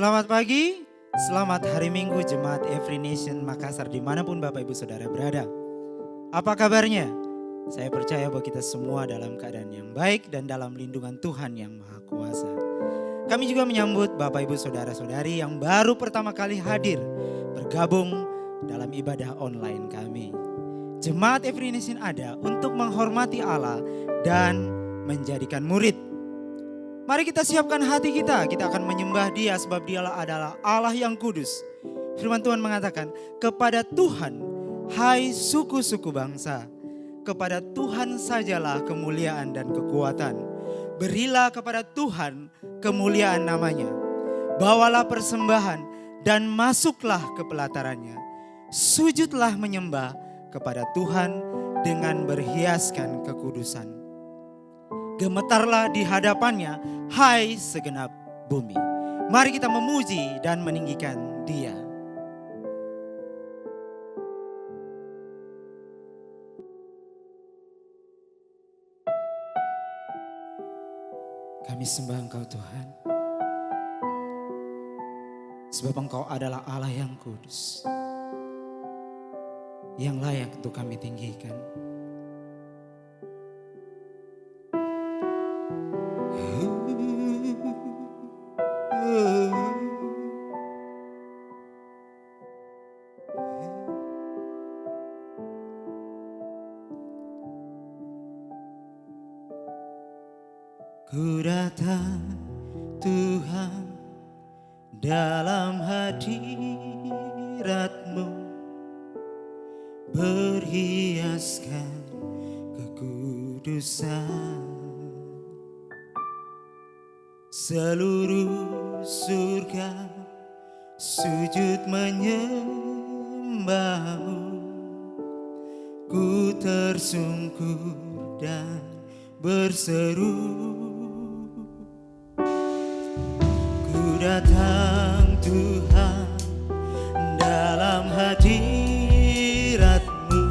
Selamat pagi, selamat hari Minggu Jemaat Every Nation Makassar dimanapun Bapak Ibu Saudara berada. Apa kabarnya? Saya percaya bahwa kita semua dalam keadaan yang baik dan dalam lindungan Tuhan yang Maha Kuasa. Kami juga menyambut Bapak Ibu Saudara-saudari yang baru pertama kali hadir bergabung dalam ibadah online kami. Jemaat Every Nation ada untuk menghormati Allah dan menjadikan murid. Mari kita siapkan hati kita akan menyembah Dia sebab Dialah adalah Allah yang kudus. Firman Tuhan mengatakan, kepada Tuhan, hai suku-suku bangsa, kepada Tuhan sajalah kemuliaan dan kekuatan. Berilah kepada Tuhan kemuliaan namanya. Bawalah persembahan dan masuklah ke pelatarannya. Sujudlah menyembah kepada Tuhan dengan berhiaskan kekudusan. Gemetarlah di hadapannya, hai segenap bumi. Mari kita memuji dan meninggikan Dia. Kami sembah Engkau Tuhan, sebab Engkau adalah Allah yang kudus, yang layak untuk kami tinggikan. Ku datang Tuhan dalam hadirat-Mu, berhiaskan kekudusan. Seluruh surga sujud menyembah-Mu, ku tersungkur dan berseru. Datang Tuhan dalam hadirat-Mu,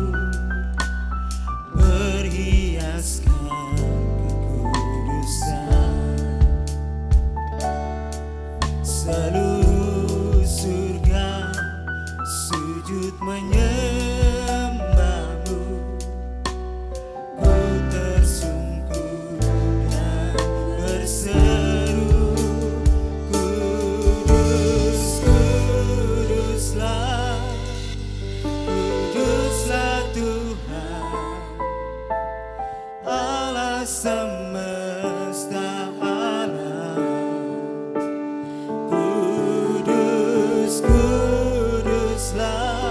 berhiaskan kekudusan. Seluruh surga sujud menyembah-Mu, ku tersungkur dan berseru. Semesta alam, kudus, kuduslah,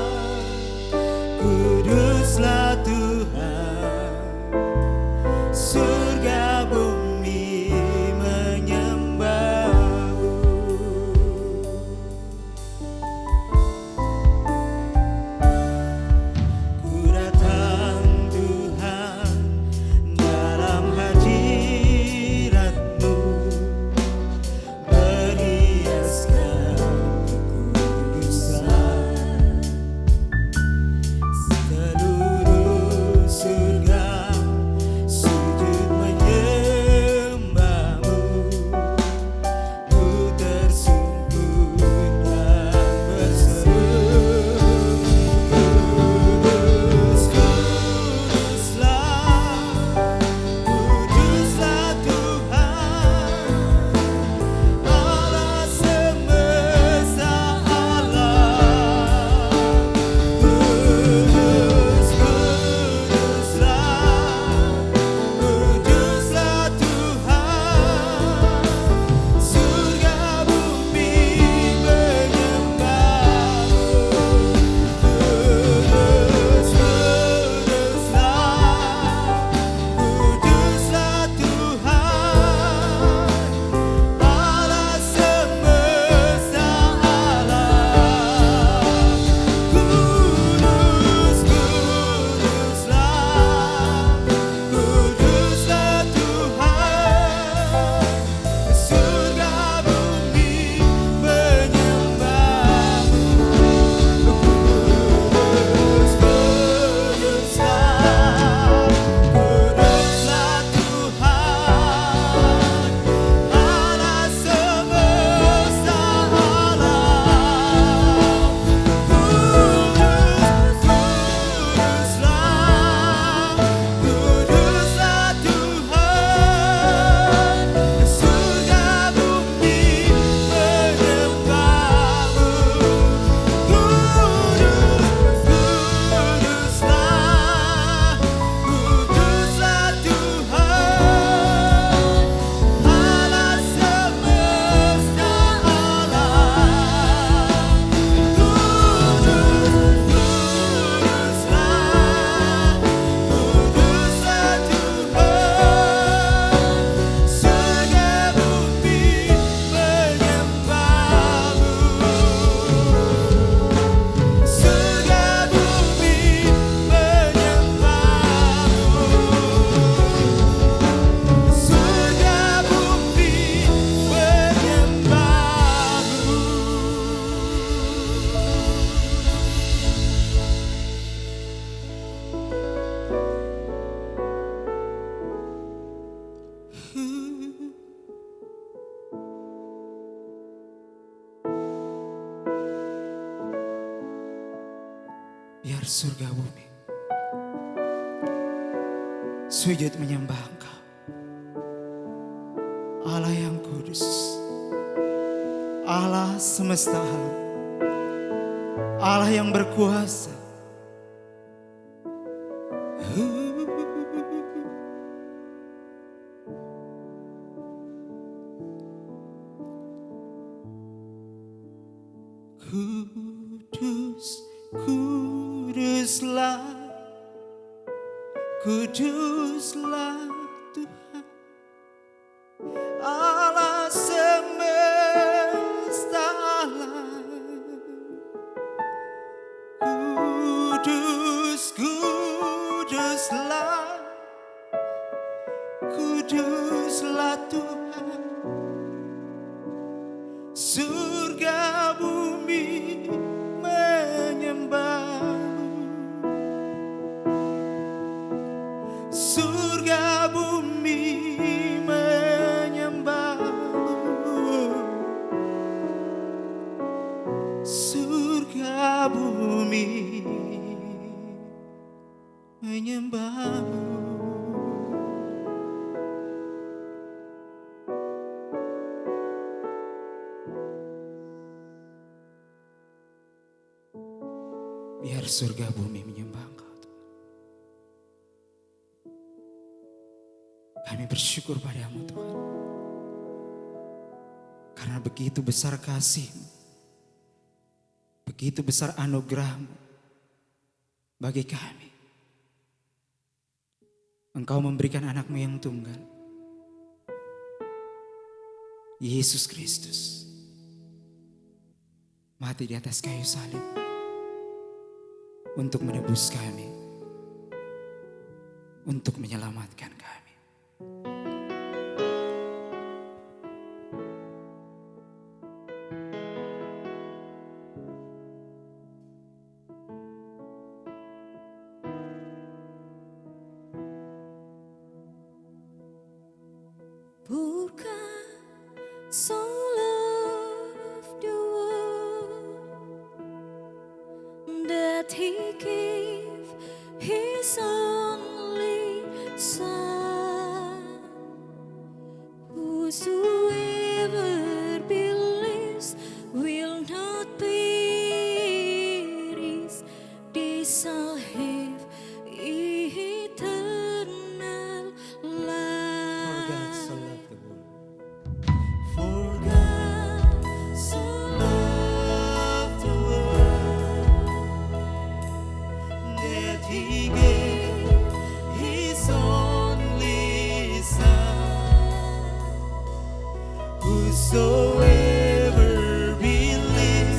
Biar surga bumi sujud menyembah Engkau, Allah yang kudus, Allah semesta alam, Allah yang berkuasa. Kudus, kuduslah, kuduslah Tuhan, Allah semesta alam. Kudus, kuduslah, kuduslah Tuhan. Surga bumi menyembah-Mu, surga bumi menyembah-Mu, surga bumi menyembah-Mu. Biar surga bumi menyembah Engkau, Tuhan. Kami bersyukur padamu, Tuhan. Karena begitu besar kasih-Mu, begitu besar anugerah-Mu bagi kami. Engkau memberikan anak-Mu yang tunggal, Yesus Kristus, mati di atas kayu salib untuk menebus kami, untuk menyelamatkan kami. Bukan so loved the world that He gave His only Son. Whosoever believes will not perish, they shall have eternal life. For God so loved the world that He gave His only Son. Whosoever believes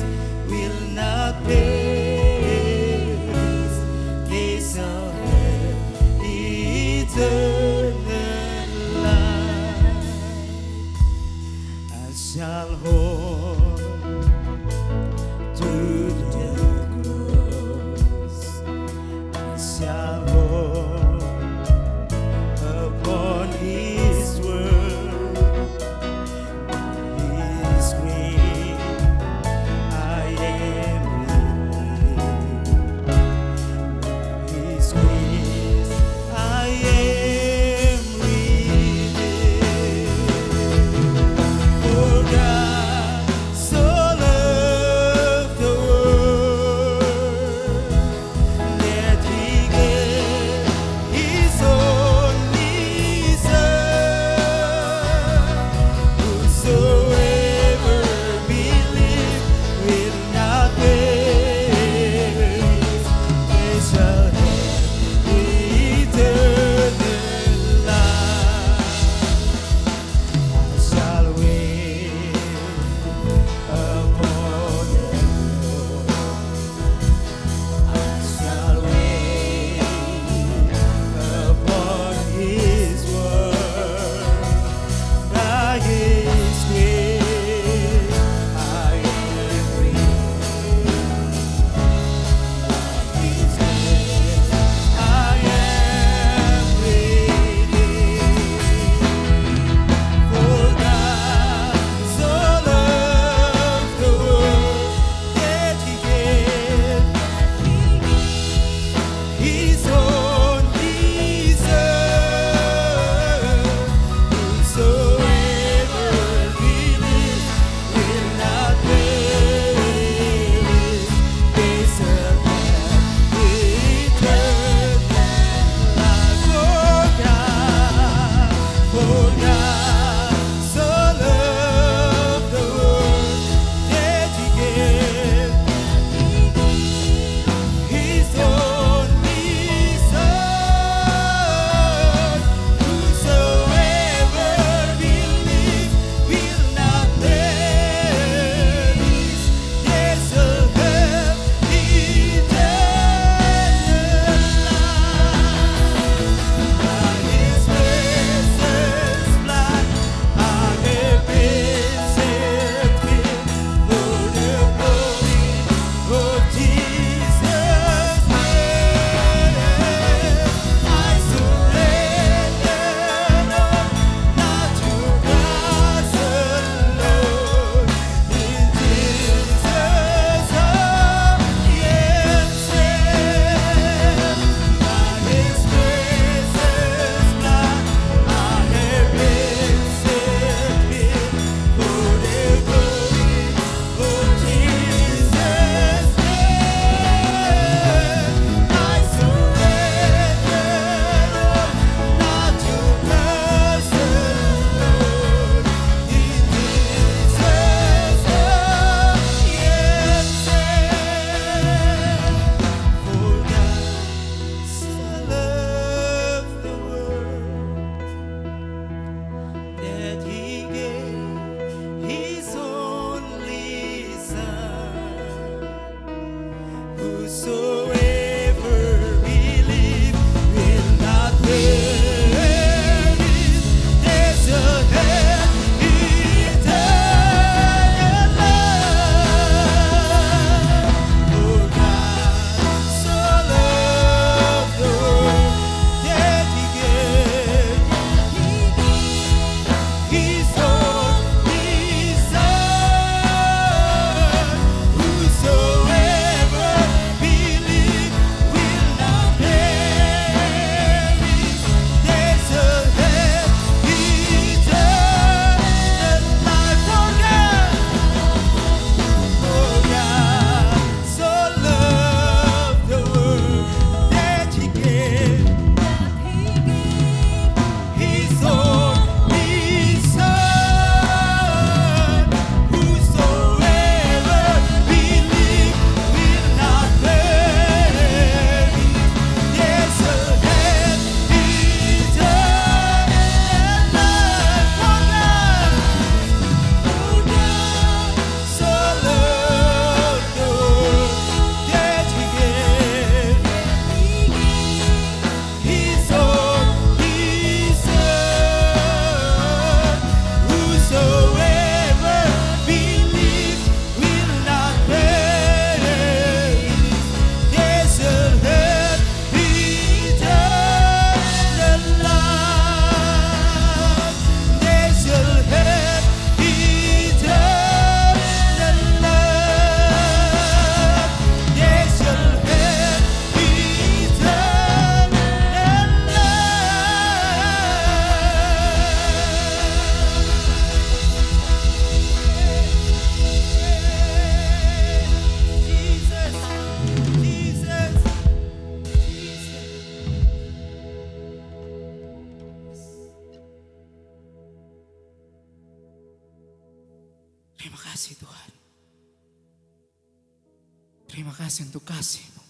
Terima kasih untuk kasih-Mu,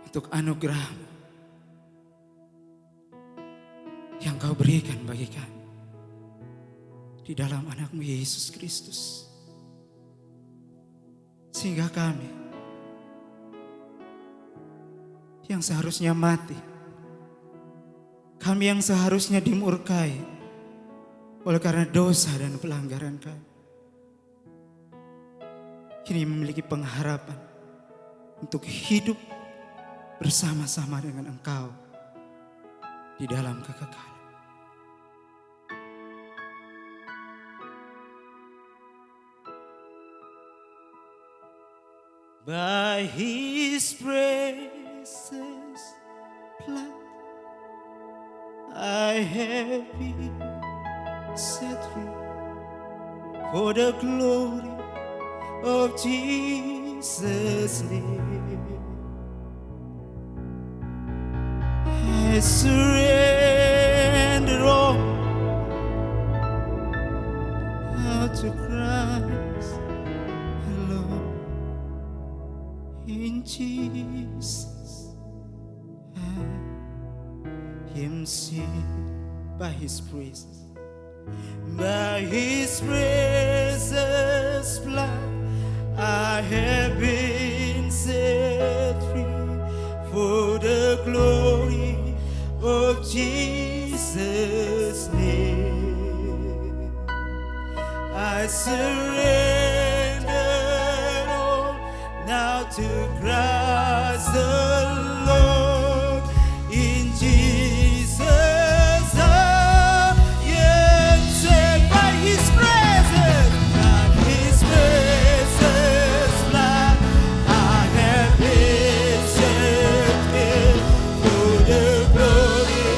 untuk anugerah-Mu yang Kau berikan bagi kami di dalam anak-Mu Yesus Kristus. Sehingga kami yang seharusnya mati, kami yang seharusnya dimurkai oleh karena dosa dan pelanggaran kami, kini memiliki pengharapan untuk hidup bersama-sama dengan Engkau di dalam kekekalan. By His precious blood, I have been set free for the glory of Jesus' name. I surrender all to Christ alone. In Jesus, I am saved by His praises, by His precious blood. I have been set free for the glory of Jesus' name. I surrender all now to Christ alone. In Jesus, I am saved by His presence, by His precious blood. I have been set free for the glory of Jesus' name. I surrender all now to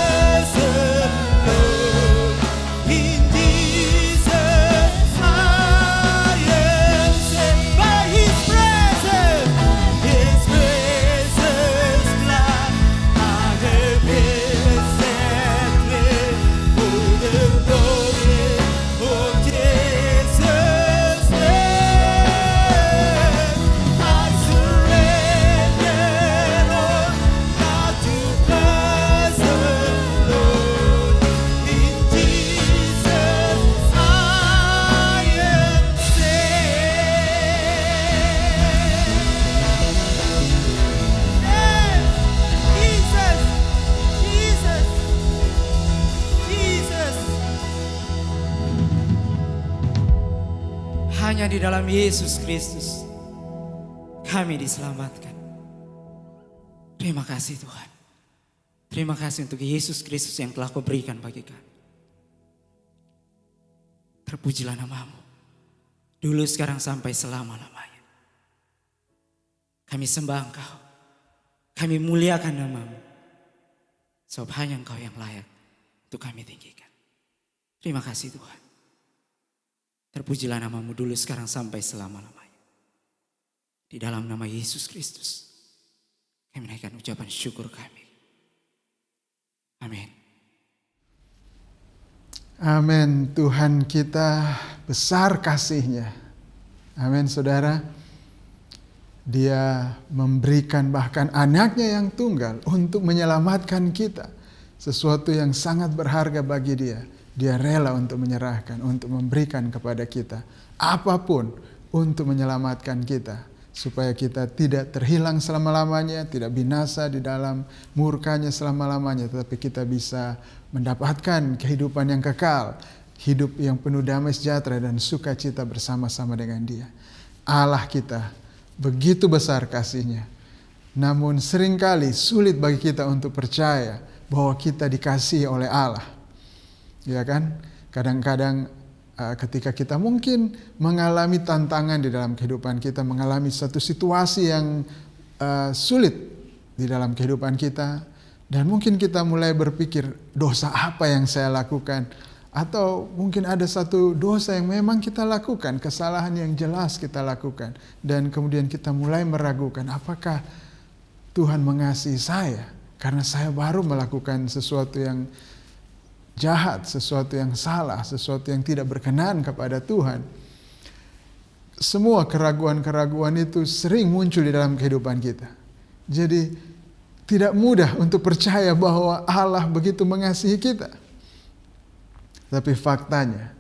Christ alone. In Jesus, I am saved by His presence, His precious blood. I have been set free for the glory of Jesus' name. I surrender all now to Christ alone. In Jesus, I am saved. Jesus. Hanya di dalam Yesus Kristus kami diselamatkan. Terima kasih Tuhan. Terima kasih untuk Yesus Kristus yang telah Kau berikan bagi kami. Terpujilah nama-Mu, dulu, sekarang, sampai selama-lamanya. Kami sembah Engkau, kami muliakan nama-Mu, sebab hanya Engkau yang layak untuk kami tinggikan. Terima kasih Tuhan. Terpujilah nama-Mu dulu, sekarang, sampai selama-lamanya. Di dalam nama Yesus Kristus kami naikkan ucapan syukur kami. Amin. Amin. Tuhan kita besar kasih-Nya. Amin saudara. Dia memberikan bahkan anaknya yang tunggal untuk menyelamatkan kita. Sesuatu yang sangat berharga bagi Dia. Dia rela untuk menyerahkan, untuk memberikan kepada kita apapun untuk menyelamatkan kita. Supaya kita tidak terhilang selama-lamanya, tidak binasa di dalam murkanya selama-lamanya. Tetapi kita bisa mendapatkan kehidupan yang kekal. Hidup yang penuh damai sejahtera dan sukacita bersama-sama dengan Dia. Allah kita begitu besar kasih-Nya. Namun seringkali sulit bagi kita untuk percaya bahwa kita dikasihi oleh Allah. Ya kan? Kadang-kadang ketika kita mungkin mengalami tantangan di dalam kehidupan kita, mengalami satu situasi yang sulit di dalam kehidupan kita, dan mungkin kita mulai berpikir, dosa apa yang saya lakukan? Atau mungkin ada satu dosa yang memang kita lakukan, kesalahan yang jelas kita lakukan, dan kemudian kita mulai meragukan, apakah Tuhan mengasihi saya? Karena saya baru melakukan sesuatu yang jahat, sesuatu yang salah, sesuatu yang tidak berkenan kepada Tuhan. Semua keraguan-keraguan itu sering muncul di dalam kehidupan kita. Jadi tidak mudah untuk percaya bahwa Allah begitu mengasihi kita. Tapi faktanya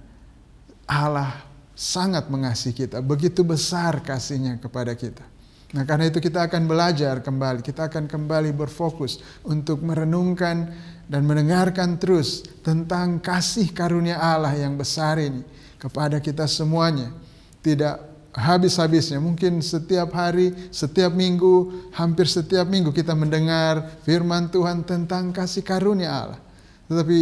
Allah sangat mengasihi kita, begitu besar kasihnya kepada kita. Nah, karena itu kita akan belajar kembali, kita akan kembali berfokus untuk merenungkan dan mendengarkan terus tentang kasih karunia Allah yang besar ini kepada kita semuanya. Tidak habis-habisnya, mungkin setiap hari, setiap minggu, hampir setiap minggu kita mendengar firman Tuhan tentang kasih karunia Allah. Tetapi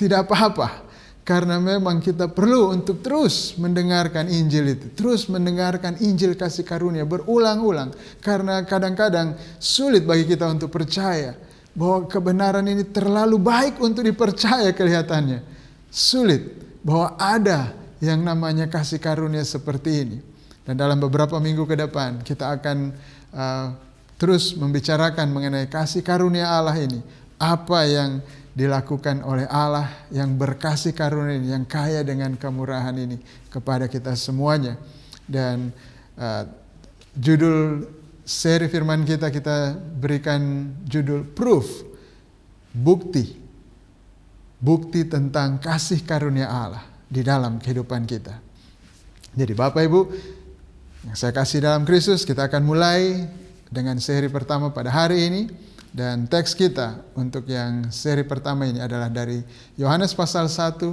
tidak apa-apa. Karena memang kita perlu untuk terus mendengarkan Injil itu. Terus mendengarkan Injil kasih karunia berulang-ulang. Karena kadang-kadang sulit bagi kita untuk percaya bahwa kebenaran ini terlalu baik untuk dipercaya kelihatannya. Sulit bahwa ada yang namanya kasih karunia seperti ini. Dan dalam beberapa minggu ke depan kita akan terus membicarakan mengenai kasih karunia Allah ini. Apa yang dilakukan oleh Allah yang berkasih karunia ini, yang kaya dengan kemurahan ini kepada kita semuanya. Dan judul seri firman kita berikan judul Proof, bukti tentang kasih karunia Allah di dalam kehidupan kita. Jadi Bapak Ibu yang saya kasih dalam Kristus, kita akan mulai dengan seri pertama pada hari ini. Dan teks kita untuk yang seri pertama ini adalah dari Yohanes pasal 1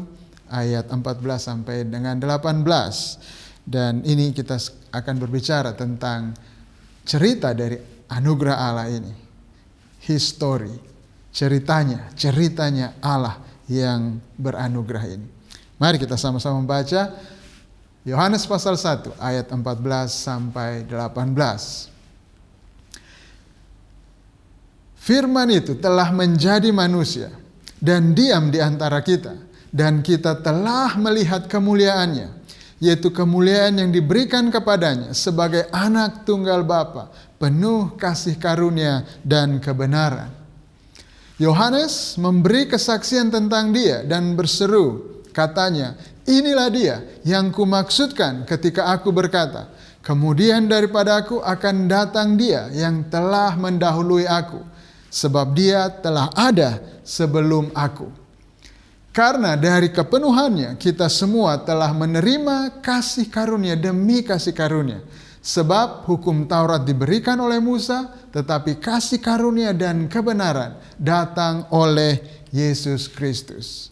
ayat 14 sampai dengan 18. Dan ini kita akan berbicara tentang cerita dari anugerah Allah ini. History, ceritanya Allah yang beranugerah ini. Mari kita sama-sama membaca Yohanes pasal 1 ayat 14 sampai 18. Firman itu telah menjadi manusia dan diam di antara kita, dan kita telah melihat kemuliaannya, yaitu kemuliaan yang diberikan kepadanya sebagai anak tunggal Bapa, penuh kasih karunia dan kebenaran. Yohanes memberi kesaksian tentang dia dan berseru, katanya, inilah dia yang kumaksudkan ketika aku berkata, kemudian daripada aku akan datang dia yang telah mendahului aku, sebab dia telah ada sebelum aku. Karena dari kepenuhannya kita semua telah menerima kasih karunia demi kasih karunia. Sebab hukum Taurat diberikan oleh Musa, tetapi kasih karunia dan kebenaran datang oleh Yesus Kristus.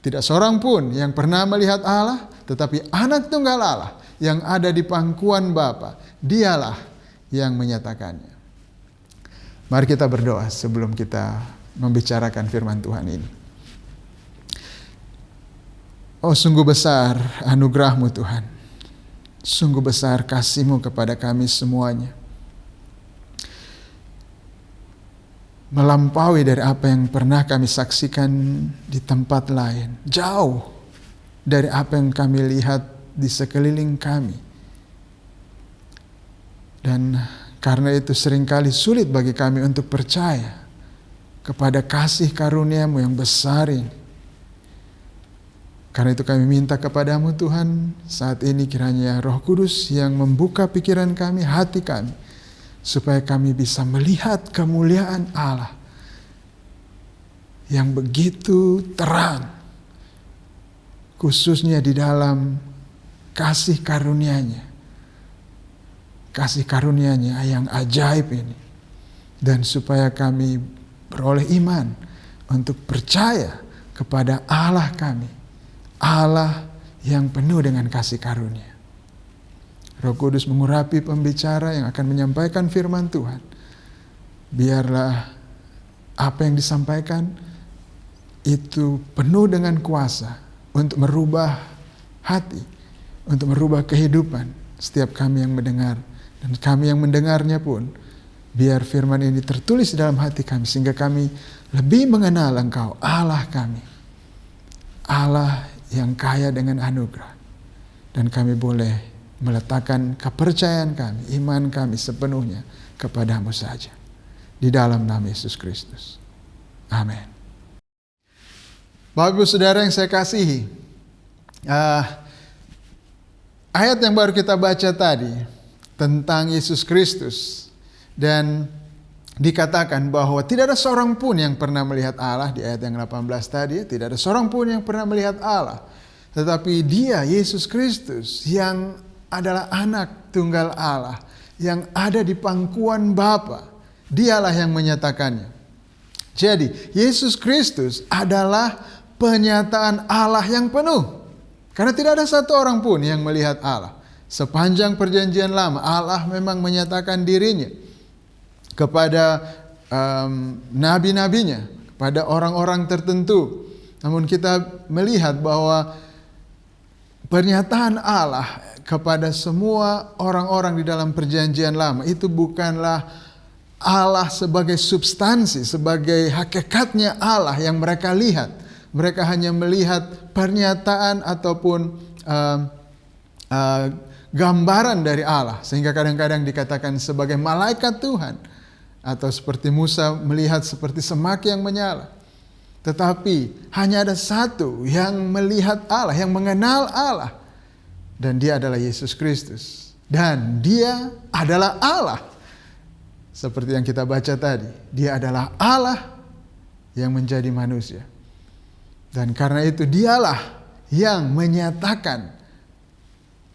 Tidak seorang pun yang pernah melihat Allah, tetapi anak tunggal Allah yang ada di pangkuan Bapa, dialah yang menyatakannya. Mari kita berdoa sebelum kita membicarakan firman Tuhan ini. Oh, sungguh besar anugerah-Mu Tuhan. Sungguh besar kasih-Mu kepada kami semuanya. Melampaui dari apa yang pernah kami saksikan di tempat lain. Jauh dari apa yang kami lihat di sekeliling kami. Dan karena itu seringkali sulit bagi kami untuk percaya kepada kasih karunia-Mu yang besar ini. Karena itu kami minta kepadamu Tuhan, saat ini kiranya Roh Kudus yang membuka pikiran kami, hati kami, supaya kami bisa melihat kemuliaan Allah yang begitu terang, khususnya di dalam kasih karunia-Nya. Kasih karunia-Nya yang ajaib ini. Dan supaya kami beroleh iman untuk percaya kepada Allah kami. Allah yang penuh dengan kasih karunia. Roh Kudus mengurapi pembicara yang akan menyampaikan firman Tuhan. Biarlah apa yang disampaikan itu penuh dengan kuasa untuk merubah hati, untuk merubah kehidupan setiap kami yang mendengar. Dan kami yang mendengarnya pun, biar firman ini tertulis dalam hati kami, sehingga kami lebih mengenal Engkau, Allah kami. Allah yang kaya dengan anugerah. Dan kami boleh meletakkan kepercayaan kami, iman kami sepenuhnya kepadamu saja. di dalam nama Yesus Kristus. Amin. Bapak Ibu Saudara yang saya kasihi, ayat yang baru kita baca tadi tentang Yesus Kristus, dan dikatakan bahwa tidak ada seorang pun yang pernah melihat Allah di ayat yang 18 tadi, tidak ada seorang pun yang pernah melihat Allah. Tetapi Dia, Yesus Kristus, yang adalah anak tunggal Allah, yang ada di pangkuan Bapa, Dialah yang menyatakannya. Jadi Yesus Kristus adalah penyataan Allah yang penuh. Karena tidak ada satu orang pun yang melihat Allah. Sepanjang perjanjian lama, Allah memang menyatakan dirinya kepada nabi-nabinya, kepada orang-orang tertentu. Namun kita melihat bahwa pernyataan Allah kepada semua orang-orang di dalam perjanjian lama itu bukanlah Allah sebagai substansi, sebagai hakikatnya Allah yang mereka lihat. Mereka hanya melihat pernyataan ataupun gambaran dari Allah. Sehingga kadang-kadang dikatakan sebagai malaikat Tuhan. Atau seperti Musa melihat seperti semak yang menyala. Tetapi hanya ada satu yang melihat Allah, yang mengenal Allah. Dan Dia adalah Yesus Kristus. Dan Dia adalah Allah. Seperti yang kita baca tadi, Dia adalah Allah yang menjadi manusia. Dan karena itu Dialah yang menyatakan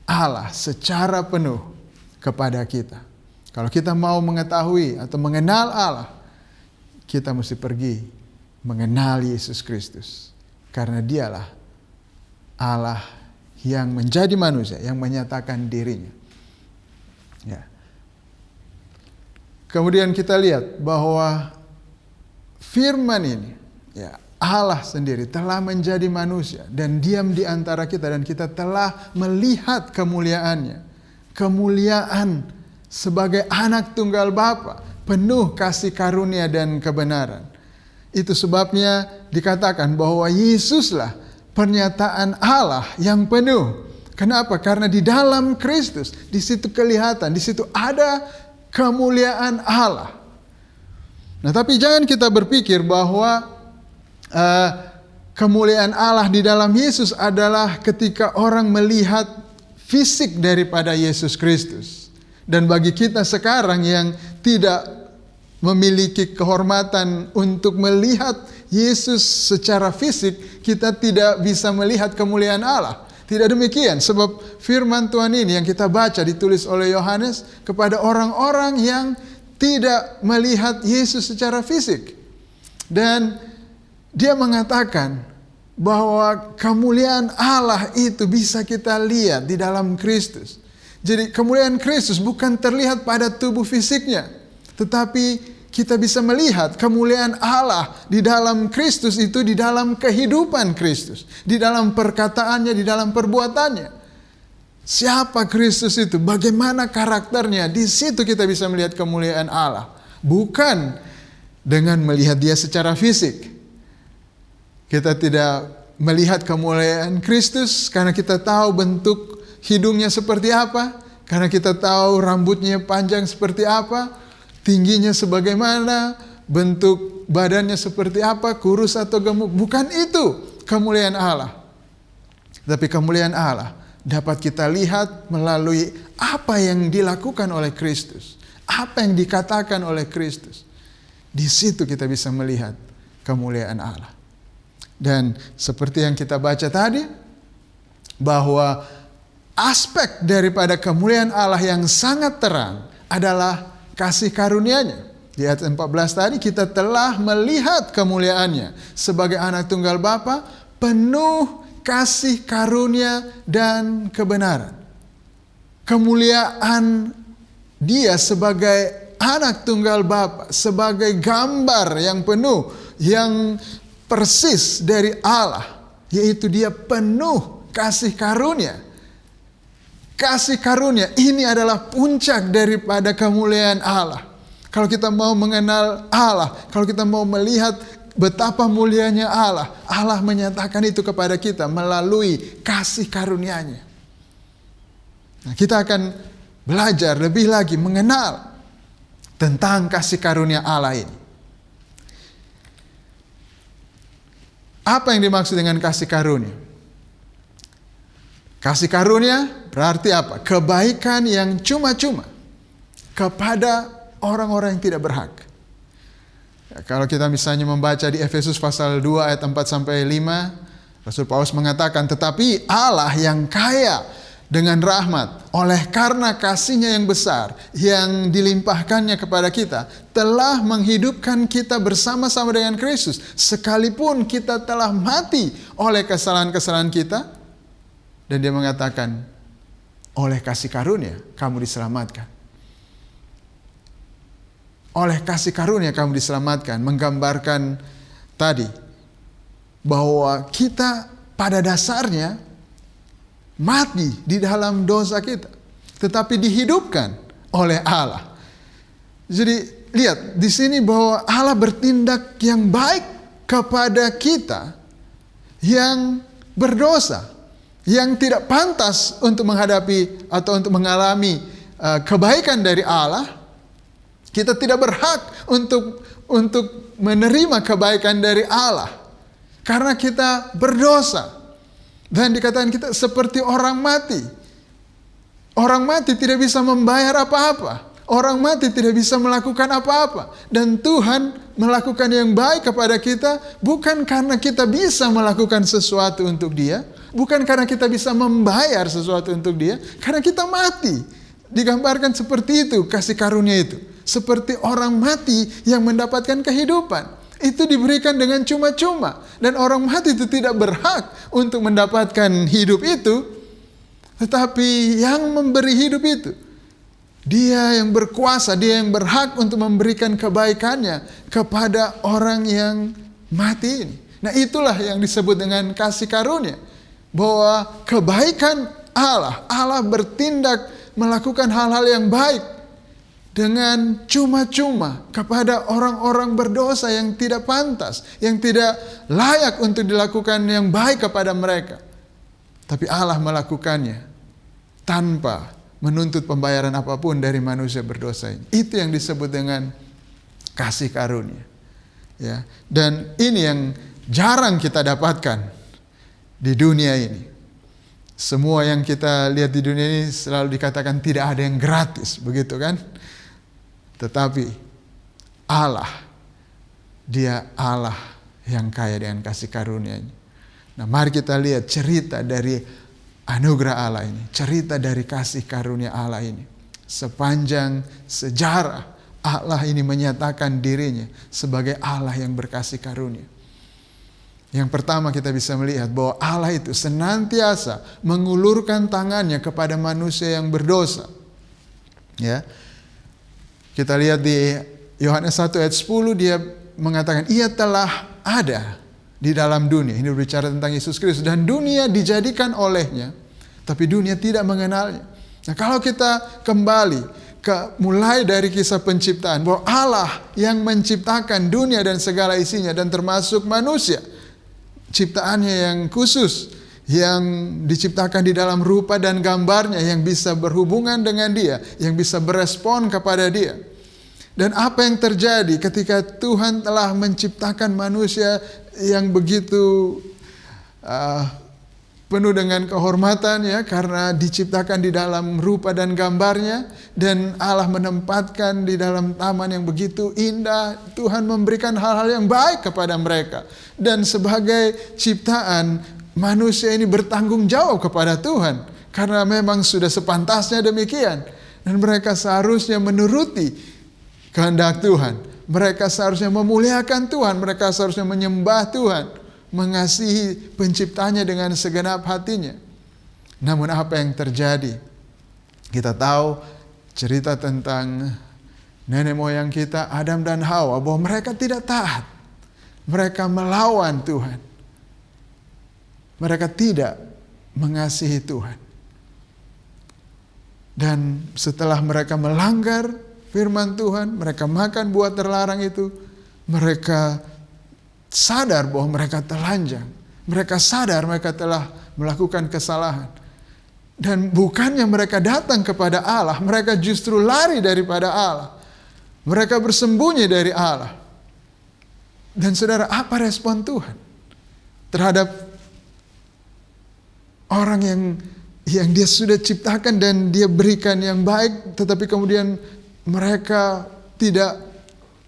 Allah secara penuh kepada kita. Kalau kita mau mengetahui atau mengenal Allah, kita mesti pergi mengenal Yesus Kristus. Karena Dialah Allah yang menjadi manusia, yang menyatakan dirinya. Ya. Kemudian kita lihat bahwa firman ini, ya, Allah sendiri telah menjadi manusia dan diam di antara kita, dan kita telah melihat kemuliaannya. Kemuliaan sebagai anak tunggal Bapa, penuh kasih karunia dan kebenaran. Itu sebabnya dikatakan bahwa Yesuslah pernyataan Allah yang penuh. Kenapa? Karena di dalam Kristus, di situ kelihatan, di situ ada kemuliaan Allah. Nah, tapi jangan kita berpikir bahwa kemuliaan Allah di dalam Yesus adalah ketika orang melihat fisik daripada Yesus Kristus. Dan bagi kita sekarang yang tidak memiliki kehormatan untuk melihat Yesus secara fisik, kita tidak bisa melihat kemuliaan Allah. Tidak demikian, sebab firman Tuhan ini yang kita baca ditulis oleh Yohanes kepada orang-orang yang tidak melihat Yesus secara fisik. Dan dia mengatakan bahwa kemuliaan Allah itu bisa kita lihat di dalam Kristus. Jadi kemuliaan Kristus bukan terlihat pada tubuh fisiknya, tetapi kita bisa melihat kemuliaan Allah di dalam Kristus itu di dalam kehidupan Kristus, di dalam perkataannya, di dalam perbuatannya. Siapa Kristus itu? Bagaimana karakternya? Di situ kita bisa melihat kemuliaan Allah. Bukan dengan melihat Dia secara fisik. Kita tidak melihat kemuliaan Kristus karena kita tahu bentuk hidungnya seperti apa, karena kita tahu rambutnya panjang seperti apa, tingginya sebagaimana, bentuk badannya seperti apa, kurus atau gemuk. Bukan itu kemuliaan Allah. Tapi kemuliaan Allah dapat kita lihat melalui apa yang dilakukan oleh Kristus. Apa yang dikatakan oleh Kristus. Di situ kita bisa melihat kemuliaan Allah. Dan seperti yang kita baca tadi, bahwa aspek daripada kemuliaan Allah yang sangat terang adalah kasih karunia-Nya. Di ayat 14 tadi kita telah melihat kemuliaannya sebagai anak tunggal Bapa, penuh kasih karunia dan kebenaran. Kemuliaan Dia sebagai anak tunggal Bapa, sebagai gambar yang penuh, yang persis dari Allah, yaitu Dia penuh kasih karunia. Kasih karunia ini adalah puncak daripada kemuliaan Allah. Kalau kita mau mengenal Allah, kalau kita mau melihat betapa mulianya Allah, Allah menyatakan itu kepada kita melalui kasih karunia-Nya. Nah, kita akan belajar lebih lagi mengenal tentang kasih karunia Allah ini. Apa yang dimaksud dengan kasih karunia? Kasih karunia berarti apa? Kebaikan yang cuma-cuma kepada orang-orang yang tidak berhak. Ya, kalau kita misalnya membaca di Efesus pasal 2 ayat 4-5, Rasul Paulus mengatakan, tetapi Allah yang kaya dengan rahmat, oleh karena kasih-Nya yang besar yang dilimpahkannya kepada kita, telah menghidupkan kita bersama-sama dengan Kristus, sekalipun kita telah mati oleh kesalahan-kesalahan kita. Dan dia mengatakan, oleh kasih karunia kamu diselamatkan. Oleh kasih karunia kamu diselamatkan, menggambarkan tadi bahwa kita pada dasarnya mati di dalam dosa kita, tetapi dihidupkan oleh Allah. Jadi lihat di sini bahwa Allah bertindak yang baik kepada kita yang berdosa, yang tidak pantas untuk menghadapi atau untuk mengalami kebaikan dari Allah. Kita tidak berhak untuk menerima kebaikan dari Allah karena kita berdosa. Dan dikatakan kita seperti orang mati. Orang mati tidak bisa membayar apa-apa. Orang mati tidak bisa melakukan apa-apa. Dan Tuhan melakukan yang baik kepada kita bukan karena kita bisa melakukan sesuatu untuk Dia, bukan karena kita bisa membayar sesuatu untuk Dia, karena kita mati. Digambarkan seperti itu kasih karunia itu. Seperti orang mati yang mendapatkan kehidupan. Itu diberikan dengan cuma-cuma. Dan orang mati itu tidak berhak untuk mendapatkan hidup itu. Tetapi yang memberi hidup itu, Dia yang berkuasa, Dia yang berhak untuk memberikan kebaikannya kepada orang yang mati ini. Nah itulah yang disebut dengan kasih karunia. Bahwa kebaikan Allah, Allah bertindak melakukan hal-hal yang baik dengan cuma-cuma kepada orang-orang berdosa yang tidak pantas, yang tidak layak untuk dilakukan yang baik kepada mereka. Tapi Allah melakukannya tanpa menuntut pembayaran apapun dari manusia berdosa ini. Itu yang disebut dengan kasih karunia. Ya, dan ini yang jarang kita dapatkan di dunia ini. Semua yang kita lihat di dunia ini selalu dikatakan tidak ada yang gratis, begitu kan? Tetapi Allah, Dia Allah yang kaya dengan kasih karunia-Nya. Nah, mari kita lihat cerita dari anugerah Allah ini, cerita dari kasih karunia Allah ini. Sepanjang sejarah Allah ini menyatakan dirinya sebagai Allah yang berkasih karunia. Yang pertama kita bisa melihat bahwa Allah itu senantiasa mengulurkan tangannya kepada manusia yang berdosa. Ya. Kita lihat di Yohanes 1 ayat 10 dia mengatakan Ia telah ada di dalam dunia. Ini berbicara tentang Yesus Kristus dan dunia dijadikan olehnya, tapi dunia tidak mengenalnya. Nah, kalau kita kembali mulai dari kisah penciptaan bahwa Allah yang menciptakan dunia dan segala isinya dan termasuk manusia, ciptaannya yang khusus, yang diciptakan di dalam rupa dan gambarnya, yang bisa berhubungan dengan Dia, yang bisa berespon kepada Dia. Dan apa yang terjadi ketika Tuhan telah menciptakan manusia yang begitu penuh dengan kehormatan, ya, karena diciptakan di dalam rupa dan gambarnya, dan Allah menempatkan di dalam taman yang begitu indah. Tuhan memberikan hal-hal yang baik kepada mereka, dan sebagai ciptaan manusia ini bertanggung jawab kepada Tuhan karena memang sudah sepantasnya demikian, dan mereka seharusnya menuruti kehendak Tuhan. Mereka seharusnya memuliakan Tuhan, mereka seharusnya menyembah Tuhan, mengasihi penciptanya dengan segenap hatinya. Namun apa yang terjadi? Kita tahu cerita tentang nenek moyang kita Adam dan Hawa, bahwa mereka tidak taat. Mereka melawan Tuhan. Mereka tidak mengasihi Tuhan. Dan setelah mereka melanggar firman Tuhan, mereka makan buah terlarang itu, mereka sadar bahwa mereka telanjang. Mereka sadar mereka telah melakukan kesalahan. Dan bukannya mereka datang kepada Allah, mereka justru lari daripada Allah. Mereka bersembunyi dari Allah. Dan saudara, apa respon Tuhan terhadap orang yang dia sudah ciptakan dan dia berikan yang baik, tetapi kemudian mereka tidak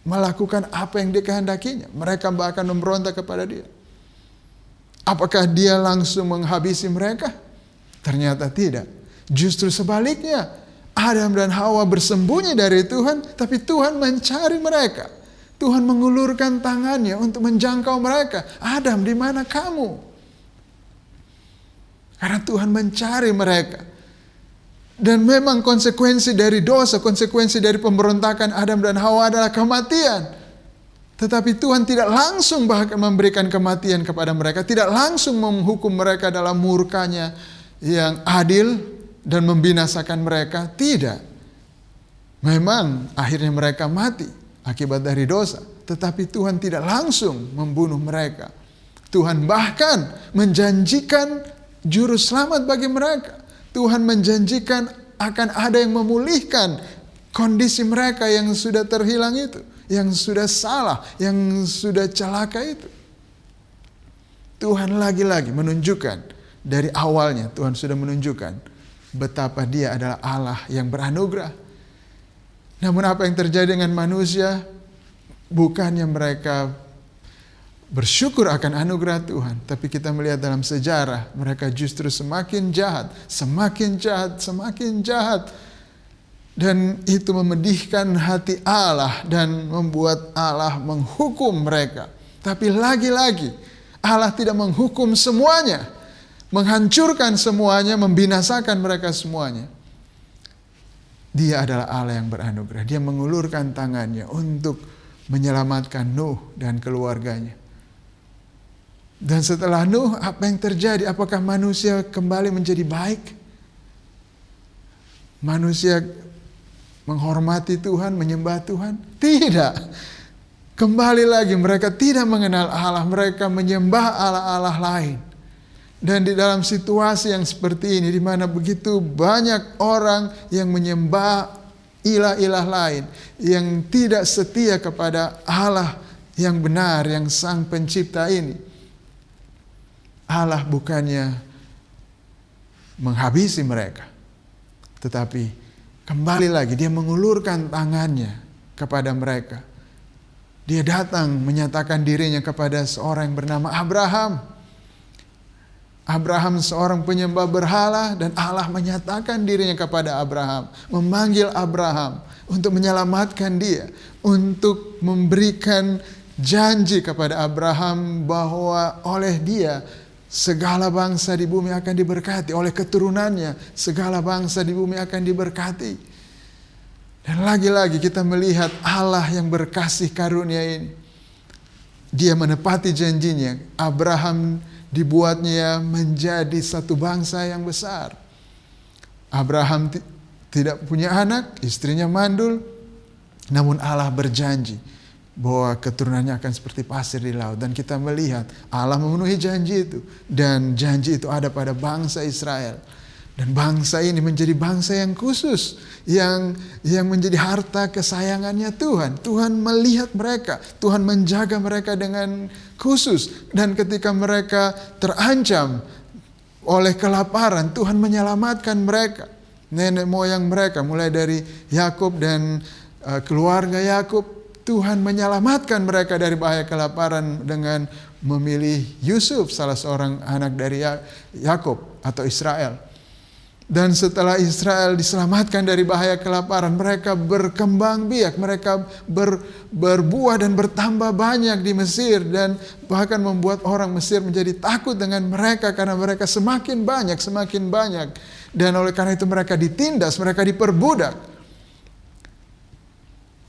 melakukan apa yang dia kehendakinya. Mereka bahkan memberontak kepada dia. Apakah dia langsung menghabisi mereka? Ternyata tidak. Justru sebaliknya, Adam dan Hawa bersembunyi dari Tuhan, tapi Tuhan mencari mereka. Tuhan mengulurkan tangannya untuk menjangkau mereka. Adam, di mana kamu? Karena Tuhan mencari mereka. Dan memang konsekuensi dari dosa, konsekuensi dari pemberontakan Adam dan Hawa adalah kematian. Tetapi Tuhan tidak langsung bahkan memberikan kematian kepada mereka. Tidak langsung menghukum mereka dalam murkanya yang adil dan membinasakan mereka. Tidak. Memang akhirnya mereka mati akibat dari dosa. Tetapi Tuhan tidak langsung membunuh mereka. Tuhan bahkan menjanjikan juru selamat bagi mereka. Tuhan menjanjikan akan ada yang memulihkan kondisi mereka yang sudah terhilang itu. Yang sudah salah, yang sudah celaka itu. Tuhan lagi-lagi menunjukkan, dari awalnya Tuhan sudah menunjukkan betapa Dia adalah Allah yang beranugerah. Namun apa yang terjadi dengan manusia, bukannya mereka bersyukur akan anugerah Tuhan, tapi kita melihat dalam sejarah mereka justru semakin jahat, semakin jahat, semakin jahat. Dan itu memedihkan hati Allah dan membuat Allah menghukum mereka. Tapi lagi-lagi Allah tidak menghukum semuanya, menghancurkan semuanya, membinasakan mereka semuanya. Dia adalah Allah yang beranugerah. Dia mengulurkan tangannya untuk menyelamatkan Nuh dan keluarganya. Dan setelah Nuh, apa yang terjadi? Apakah manusia kembali menjadi baik? Manusia menghormati Tuhan, menyembah Tuhan? Tidak. Kembali lagi mereka tidak mengenal Allah. Mereka menyembah Allah-Allah lain. Dan di dalam situasi yang seperti ini, di mana begitu banyak orang yang menyembah ilah-ilah lain, yang tidak setia kepada Allah yang benar, yang Sang Pencipta ini, Allah bukannya menghabisi mereka, tetapi kembali lagi Dia mengulurkan tangannya kepada mereka. Dia datang menyatakan dirinya kepada seorang yang bernama Abraham. Abraham seorang penyembah berhala, dan Allah menyatakan dirinya kepada Abraham, memanggil Abraham untuk menyelamatkan dia, untuk memberikan janji kepada Abraham bahwa oleh dia segala bangsa di bumi akan diberkati, oleh keturunannya segala bangsa di bumi akan diberkati. Dan lagi-lagi kita melihat Allah yang berkasih karunia ini. Dia menepati janjinya. Abraham dibuatnya menjadi satu bangsa yang besar. Abraham tidak punya anak, istrinya mandul, namun Allah berjanji bahwa keturunannya akan seperti pasir di laut. Dan kita melihat Allah memenuhi janji itu, dan janji itu ada pada bangsa Israel. Dan bangsa ini menjadi bangsa yang khusus, yang menjadi harta kesayangannya Tuhan. Tuhan melihat mereka, Tuhan menjaga mereka dengan khusus. Dan ketika mereka terancam oleh kelaparan, Tuhan menyelamatkan mereka. Nenek moyang mereka, mulai dari Yakub dan keluarga Yakub, Tuhan menyelamatkan mereka dari bahaya kelaparan dengan memilih Yusuf, salah seorang anak dari Yakub atau Israel. Dan setelah Israel diselamatkan dari bahaya kelaparan, mereka berkembang biak, mereka berbuah dan bertambah banyak di Mesir, dan bahkan membuat orang Mesir menjadi takut dengan mereka karena mereka semakin banyak. Dan oleh karena itu mereka ditindas, mereka diperbudak.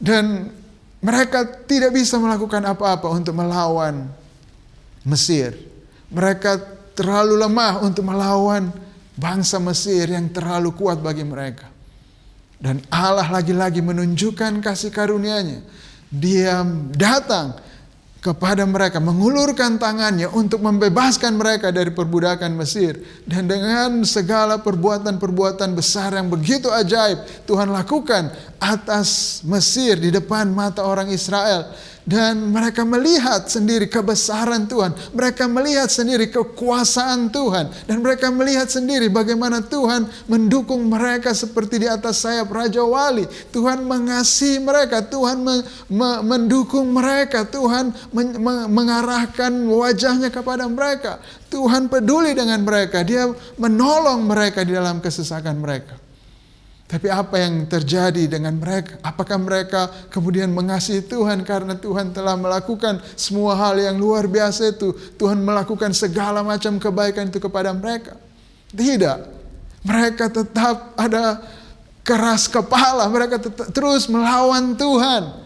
Dan mereka tidak bisa melakukan apa-apa untuk melawan Mesir. Mereka terlalu lemah untuk melawan bangsa Mesir yang terlalu kuat bagi mereka. Dan Allah lagi-lagi menunjukkan kasih karunia-Nya. Dia datang kepada mereka, mengulurkan tangannya untuk membebaskan mereka dari perbudakan Mesir. Dan dengan segala perbuatan-perbuatan besar yang begitu ajaib Tuhan lakukan atas Mesir di depan mata orang Israel. Dan mereka melihat sendiri kebesaran Tuhan. Mereka melihat sendiri kekuasaan Tuhan. Dan mereka melihat sendiri bagaimana Tuhan mendukung mereka seperti di atas sayap Raja Wali. Tuhan mengasihi mereka. Tuhan mendukung mereka. Tuhan mengarahkan wajahnya kepada mereka. Tuhan peduli dengan mereka. Dia menolong mereka di dalam kesesakan mereka. Tapi apa yang terjadi dengan mereka? Apakah mereka kemudian mengasihi Tuhan karena Tuhan telah melakukan semua hal yang luar biasa itu? Tuhan melakukan segala macam kebaikan itu kepada mereka? Tidak. Mereka tetap ada keras kepala. Mereka tetap terus melawan Tuhan.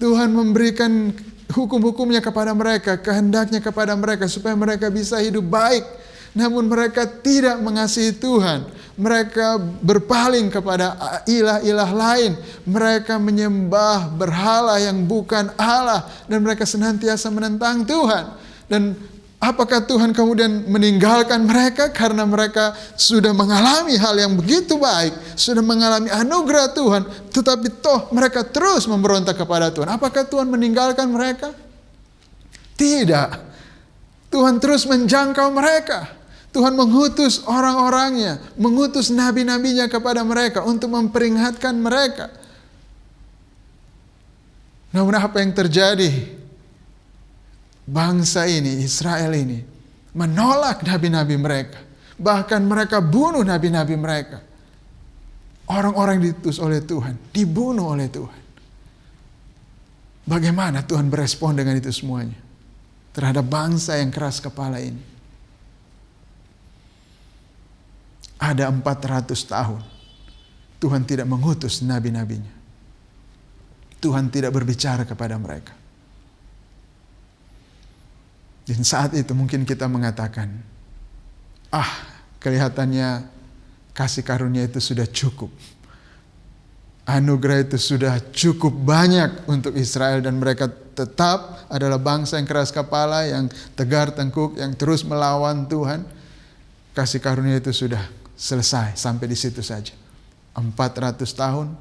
Tuhan memberikan hukum-hukumnya kepada mereka, kehendaknya kepada mereka supaya mereka bisa hidup baik. Namun mereka tidak mengasihi Tuhan. Mereka berpaling kepada ilah-ilah lain. Mereka menyembah berhala yang bukan Allah. Dan mereka senantiasa menentang Tuhan. Dan apakah Tuhan kemudian meninggalkan mereka karena mereka sudah mengalami hal yang begitu baik. Sudah mengalami anugerah Tuhan. Tetapi toh mereka terus memberontak kepada Tuhan. Apakah Tuhan meninggalkan mereka? Tidak. Tuhan terus menjangkau mereka. Tuhan mengutus orang-orangnya, mengutus nabi-nabinya kepada mereka untuk memperingatkan mereka. Namun apa yang terjadi? Bangsa ini, Israel ini, menolak nabi-nabi mereka. Bahkan mereka bunuh nabi-nabi mereka. Orang-orang diutus oleh Tuhan, dibunuh oleh Tuhan. Bagaimana Tuhan berespon dengan itu semuanya? Terhadap bangsa yang keras kepala ini. Ada 400 tahun Tuhan tidak mengutus nabi-nabinya. Tuhan tidak berbicara kepada mereka. Dan saat itu mungkin kita mengatakan, kelihatannya kasih karunia itu sudah cukup. Anugerah itu sudah cukup banyak untuk Israel dan mereka tetap adalah bangsa yang keras kepala, yang tegar tengkuk, yang terus melawan Tuhan. Kasih karunia itu sudah selesai sampai di situ saja. 400 tahun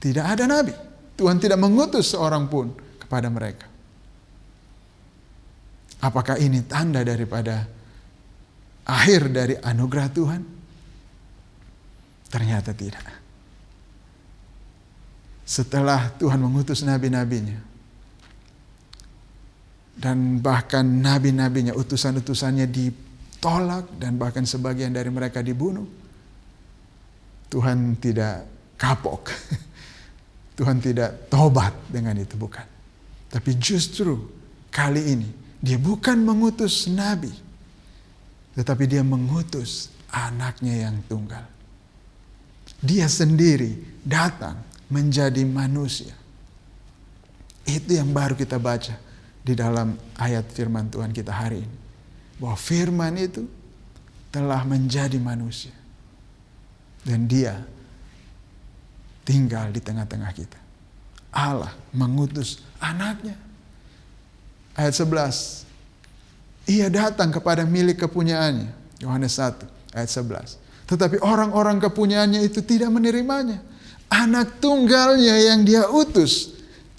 tidak ada nabi. Tuhan tidak mengutus seorang pun kepada mereka. Apakah ini tanda daripada akhir dari anugerah Tuhan? Ternyata tidak. Setelah Tuhan mengutus nabi-nabinya dan bahkan nabi-nabinya, utusan-utusannya ditolak dan bahkan sebagian dari mereka dibunuh, Tuhan tidak kapok. Tuhan tidak tobat dengan itu, bukan. Tapi justru kali ini dia bukan mengutus nabi, tetapi dia mengutus anaknya yang tunggal. Dia sendiri datang menjadi manusia. Itu yang baru kita baca di dalam ayat firman Tuhan kita hari ini. Bahwa firman itu telah menjadi manusia. Dan dia tinggal di tengah-tengah kita. Allah mengutus anaknya. Ayat 11. Ia datang kepada milik kepunyaannya. Yohanes 1 ayat 11. Tetapi orang-orang kepunyaannya itu tidak menerimanya. Anak tunggalnya yang dia utus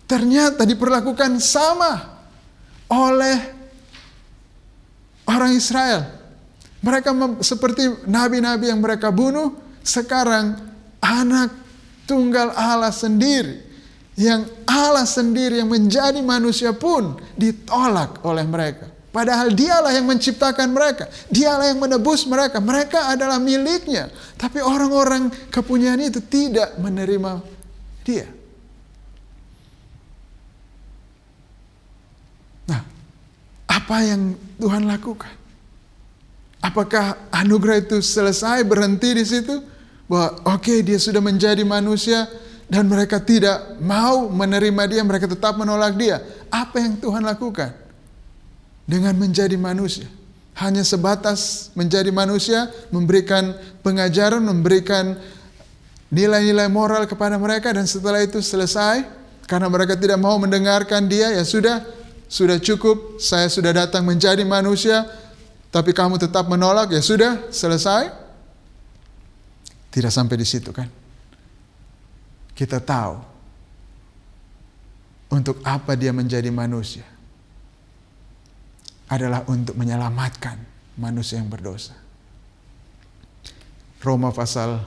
ternyata diperlakukan sama oleh orang Israel. Mereka seperti nabi-nabi yang mereka bunuh. Sekarang anak tunggal Allah sendiri, yang Allah sendiri yang menjadi manusia pun ditolak oleh mereka. Padahal dialah yang menciptakan mereka. Dialah yang menebus mereka. Mereka adalah miliknya. Tapi orang-orang kepunyaan itu tidak menerima dia. Nah, apa yang Tuhan lakukan? Apakah anugerah itu selesai, berhenti di situ? Bahwa dia sudah menjadi manusia dan mereka tidak mau menerima dia, mereka tetap menolak dia. Apa yang Tuhan lakukan? Dengan menjadi manusia. Hanya sebatas menjadi manusia, memberikan pengajaran, memberikan nilai-nilai moral kepada mereka, dan setelah itu selesai. Karena mereka tidak mau mendengarkan dia, ya sudah cukup, saya sudah datang menjadi manusia, tapi kamu tetap menolak, ya sudah, selesai. Tidak sampai di situ kan. Kita tahu untuk apa dia menjadi manusia. Adalah untuk menyelamatkan manusia yang berdosa. Roma pasal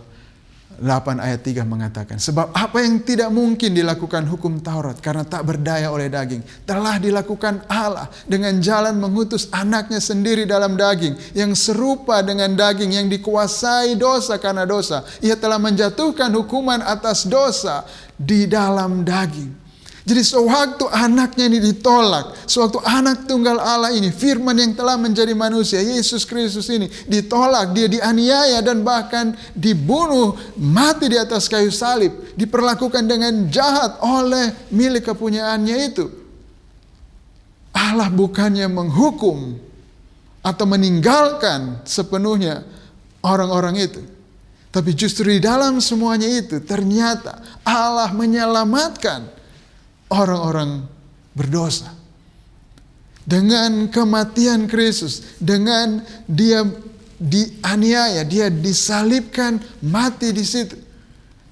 8 ayat 3 mengatakan, sebab apa yang tidak mungkin dilakukan hukum Taurat karena tak berdaya oleh daging, telah dilakukan Allah dengan jalan mengutus anaknya sendiri dalam daging, yang serupa dengan daging, yang dikuasai dosa karena dosa. Ia telah menjatuhkan hukuman atas dosa di dalam daging. Jadi sewaktu anaknya ini ditolak, sewaktu anak tunggal Allah ini, firman yang telah menjadi manusia, Yesus Kristus ini ditolak, dia dianiaya dan bahkan dibunuh, mati di atas kayu salib, diperlakukan dengan jahat oleh milik kepunyaannya itu. Allah bukannya menghukum atau meninggalkan sepenuhnya orang-orang itu. Tapi justru di dalam semuanya itu ternyata Allah menyelamatkan orang-orang berdosa. Dengan kematian Kristus, dengan dia dianiaya, dia disalibkan, mati di situ.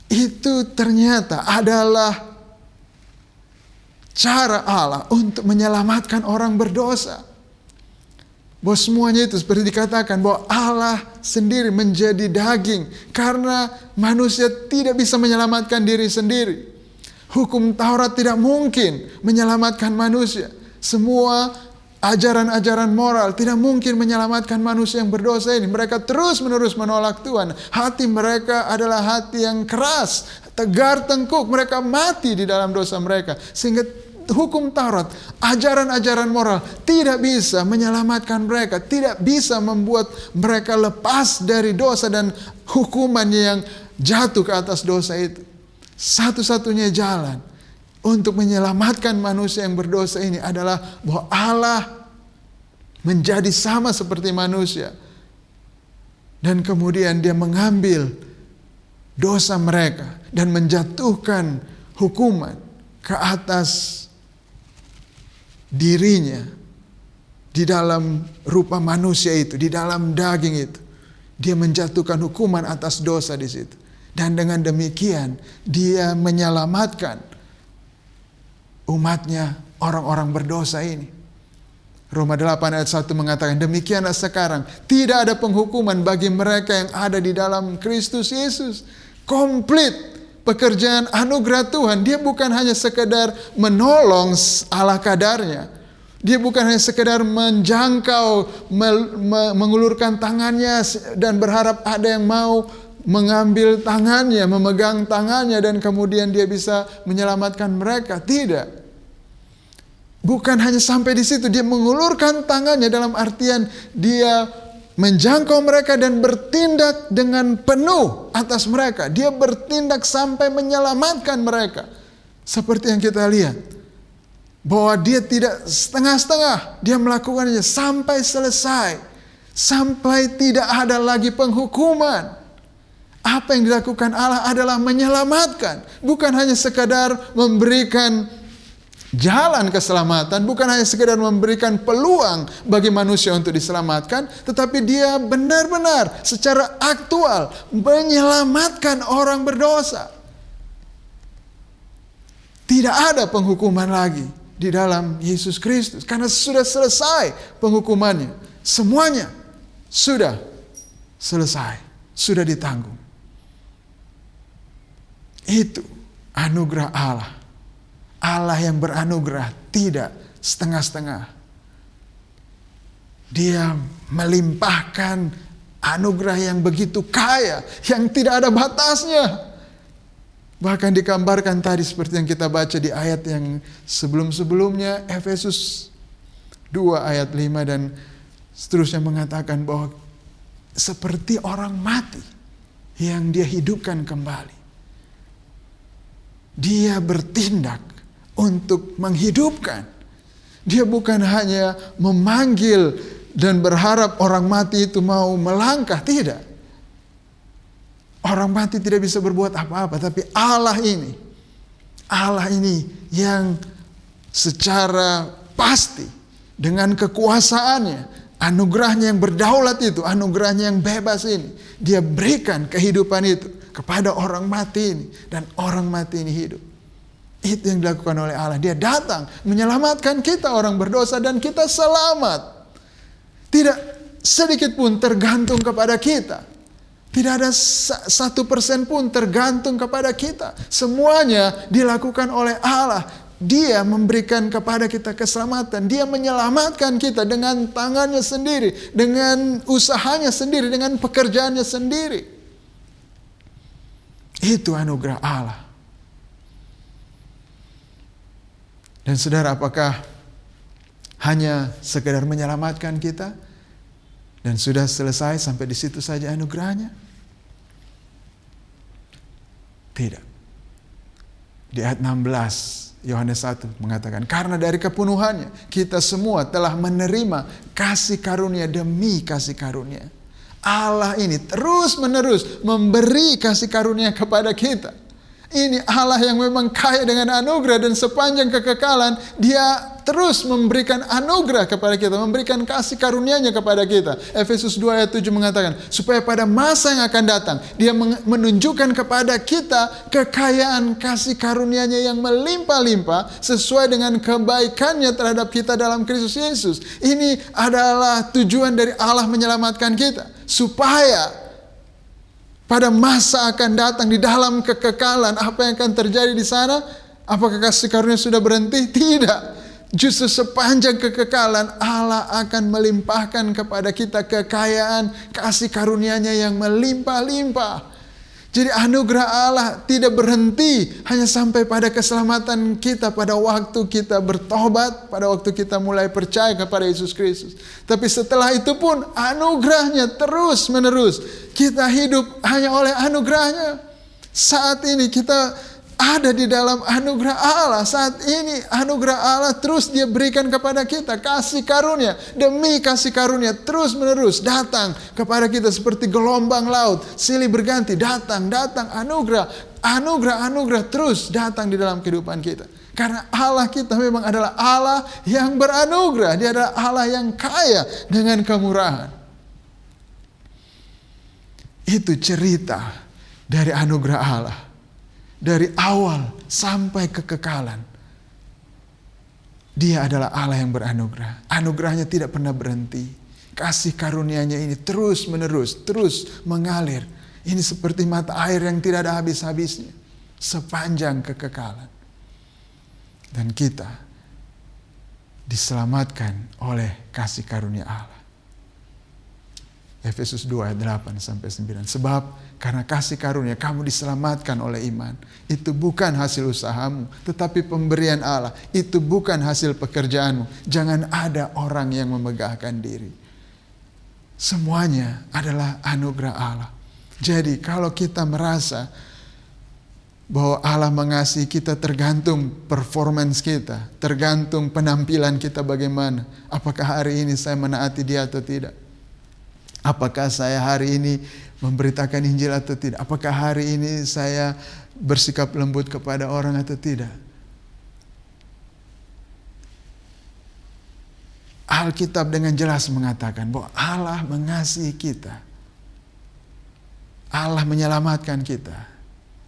Itu ternyata adalah cara Allah untuk menyelamatkan orang berdosa. Bahwa semuanya itu seperti dikatakan bahwa Allah sendiri menjadi daging karena manusia tidak bisa menyelamatkan diri sendiri. Hukum Taurat tidak mungkin menyelamatkan manusia. Semua ajaran-ajaran moral tidak mungkin menyelamatkan manusia yang berdosa ini. Mereka terus-menerus menolak Tuhan. Hati mereka adalah hati yang keras, tegar tengkuk. Mereka mati di dalam dosa mereka. Sehingga hukum Taurat, ajaran-ajaran moral tidak bisa menyelamatkan mereka. Tidak bisa membuat mereka lepas dari dosa dan hukuman yang jatuh ke atas dosa itu. Satu-satunya jalan untuk menyelamatkan manusia yang berdosa ini adalah bahwa Allah menjadi sama seperti manusia. Dan kemudian dia mengambil dosa mereka dan menjatuhkan hukuman ke atas dirinya di dalam rupa manusia itu, di dalam daging itu. Dia menjatuhkan hukuman atas dosa di situ. Dan dengan demikian dia menyelamatkan umatnya, orang-orang berdosa ini. Roma 8 ayat 1 mengatakan, demikianlah sekarang tidak ada penghukuman bagi mereka yang ada di dalam Kristus Yesus. Komplit pekerjaan anugerah Tuhan. Dia bukan hanya sekedar menolong ala kadarnya. Dia bukan hanya sekedar menjangkau, mengulurkan tangannya dan berharap ada yang mau mengambil tangannya, memegang tangannya dan kemudian dia bisa menyelamatkan mereka. Tidak. Bukan hanya sampai di situ, dia mengulurkan tangannya dalam artian dia menjangkau mereka dan bertindak dengan penuh atas mereka. Dia bertindak sampai menyelamatkan mereka. Seperti yang kita lihat, bahwa dia tidak setengah-setengah, dia melakukannya sampai selesai, sampai tidak ada lagi penghukuman. Apa yang dilakukan Allah adalah menyelamatkan. Bukan hanya sekadar memberikan jalan keselamatan. Bukan hanya sekadar memberikan peluang bagi manusia untuk diselamatkan. Tetapi dia benar-benar secara aktual menyelamatkan orang berdosa. Tidak ada penghukuman lagi di dalam Yesus Kristus. Karena sudah selesai penghukumannya. Semuanya sudah selesai. Sudah ditanggung. Itu anugerah Allah. Allah yang beranugerah tidak setengah-setengah. Dia melimpahkan anugerah yang begitu kaya, yang tidak ada batasnya. Bahkan digambarkan tadi seperti yang kita baca di ayat yang sebelum-sebelumnya, Efesus 2 ayat 5 dan seterusnya mengatakan bahwa seperti orang mati yang dia hidupkan kembali. Dia bertindak untuk menghidupkan. Dia bukan hanya memanggil dan berharap orang mati itu mau melangkah. Tidak. Orang mati tidak bisa berbuat apa-apa. Tapi Allah ini Allah ini yang secara pasti dengan kekuasaannya, anugerahnya yang berdaulat itu, anugerahnya yang bebas ini, dia berikan kehidupan itu kepada orang mati ini, dan orang mati ini hidup. Itu yang dilakukan oleh Allah. Dia datang menyelamatkan kita orang berdosa dan kita selamat. Tidak sedikit pun tergantung kepada kita. Tidak ada 1% pun tergantung kepada kita. Semuanya dilakukan oleh Allah. Dia memberikan kepada kita keselamatan. Dia menyelamatkan kita dengan tangannya sendiri, dengan usahanya sendiri, dengan pekerjaannya sendiri. Itu anugerah Allah. Dan saudara, apakah hanya sekedar menyelamatkan kita dan sudah selesai sampai di situ saja anugerahnya? Tidak. Di ayat 16 Yohanes 1 mengatakan, karena dari kepenuhannya kita semua telah menerima kasih karunia demi kasih karunia. Allah ini terus menerus memberi kasih karunia kepada kita. Ini Allah yang memang kaya dengan anugerah, dan sepanjang kekekalan Dia terus memberikan anugerah kepada kita, memberikan kasih karunia-Nya kepada kita. Efesus 2 ayat 7 mengatakan, supaya pada masa yang akan datang Dia menunjukkan kepada kita kekayaan kasih karunia-Nya yang melimpah-limpah sesuai dengan kebaikan-Nya terhadap kita dalam Kristus Yesus. Ini adalah tujuan dari Allah menyelamatkan kita, supaya pada masa akan datang di dalam kekekalan, apa yang akan terjadi di sana? Apakah kasih karunia sudah berhenti? Tidak. Justru sepanjang kekekalan Allah akan melimpahkan kepada kita kekayaan kasih karunia-Nya yang melimpah-limpah. Jadi anugerah Allah tidak berhenti hanya sampai pada keselamatan kita pada waktu kita bertobat, pada waktu kita mulai percaya kepada Yesus Kristus. Tapi setelah itu pun anugerahnya terus menerus. Kita hidup hanya oleh anugerahnya. Saat ini kita ada di dalam anugerah Allah. Saat ini anugerah Allah terus Dia berikan kepada kita. Kasih karunia demi kasih karunia terus menerus datang kepada kita seperti gelombang laut silih berganti. Datang anugerah terus datang di dalam kehidupan kita. Karena Allah kita memang adalah Allah yang beranugerah. Dia adalah Allah yang kaya dengan kemurahan. Itu cerita dari anugerah Allah. Dari awal sampai kekekalan. Dia adalah Allah yang beranugerah. Anugerahnya tidak pernah berhenti. Kasih karunia-Nya ini terus menerus, terus mengalir. Ini seperti mata air yang tidak ada habis-habisnya. Sepanjang kekekalan. Dan kita diselamatkan oleh kasih karunia Allah. Efesus 2 ayat 8 sampai 9. Sebab karena kasih karunia kamu diselamatkan oleh iman. Itu bukan hasil usahamu, tetapi pemberian Allah. Itu bukan hasil pekerjaanmu. Jangan ada orang yang memegahkan diri. Semuanya adalah anugerah Allah. Jadi kalau kita merasa bahwa Allah mengasihi kita tergantung performance kita, tergantung penampilan kita bagaimana. Apakah hari ini saya menaati Dia atau tidak? Apakah saya hari ini memberitakan Injil atau tidak? Apakah hari ini saya bersikap lembut kepada orang atau tidak? Alkitab dengan jelas mengatakan bahwa Allah mengasihi kita. Allah menyelamatkan kita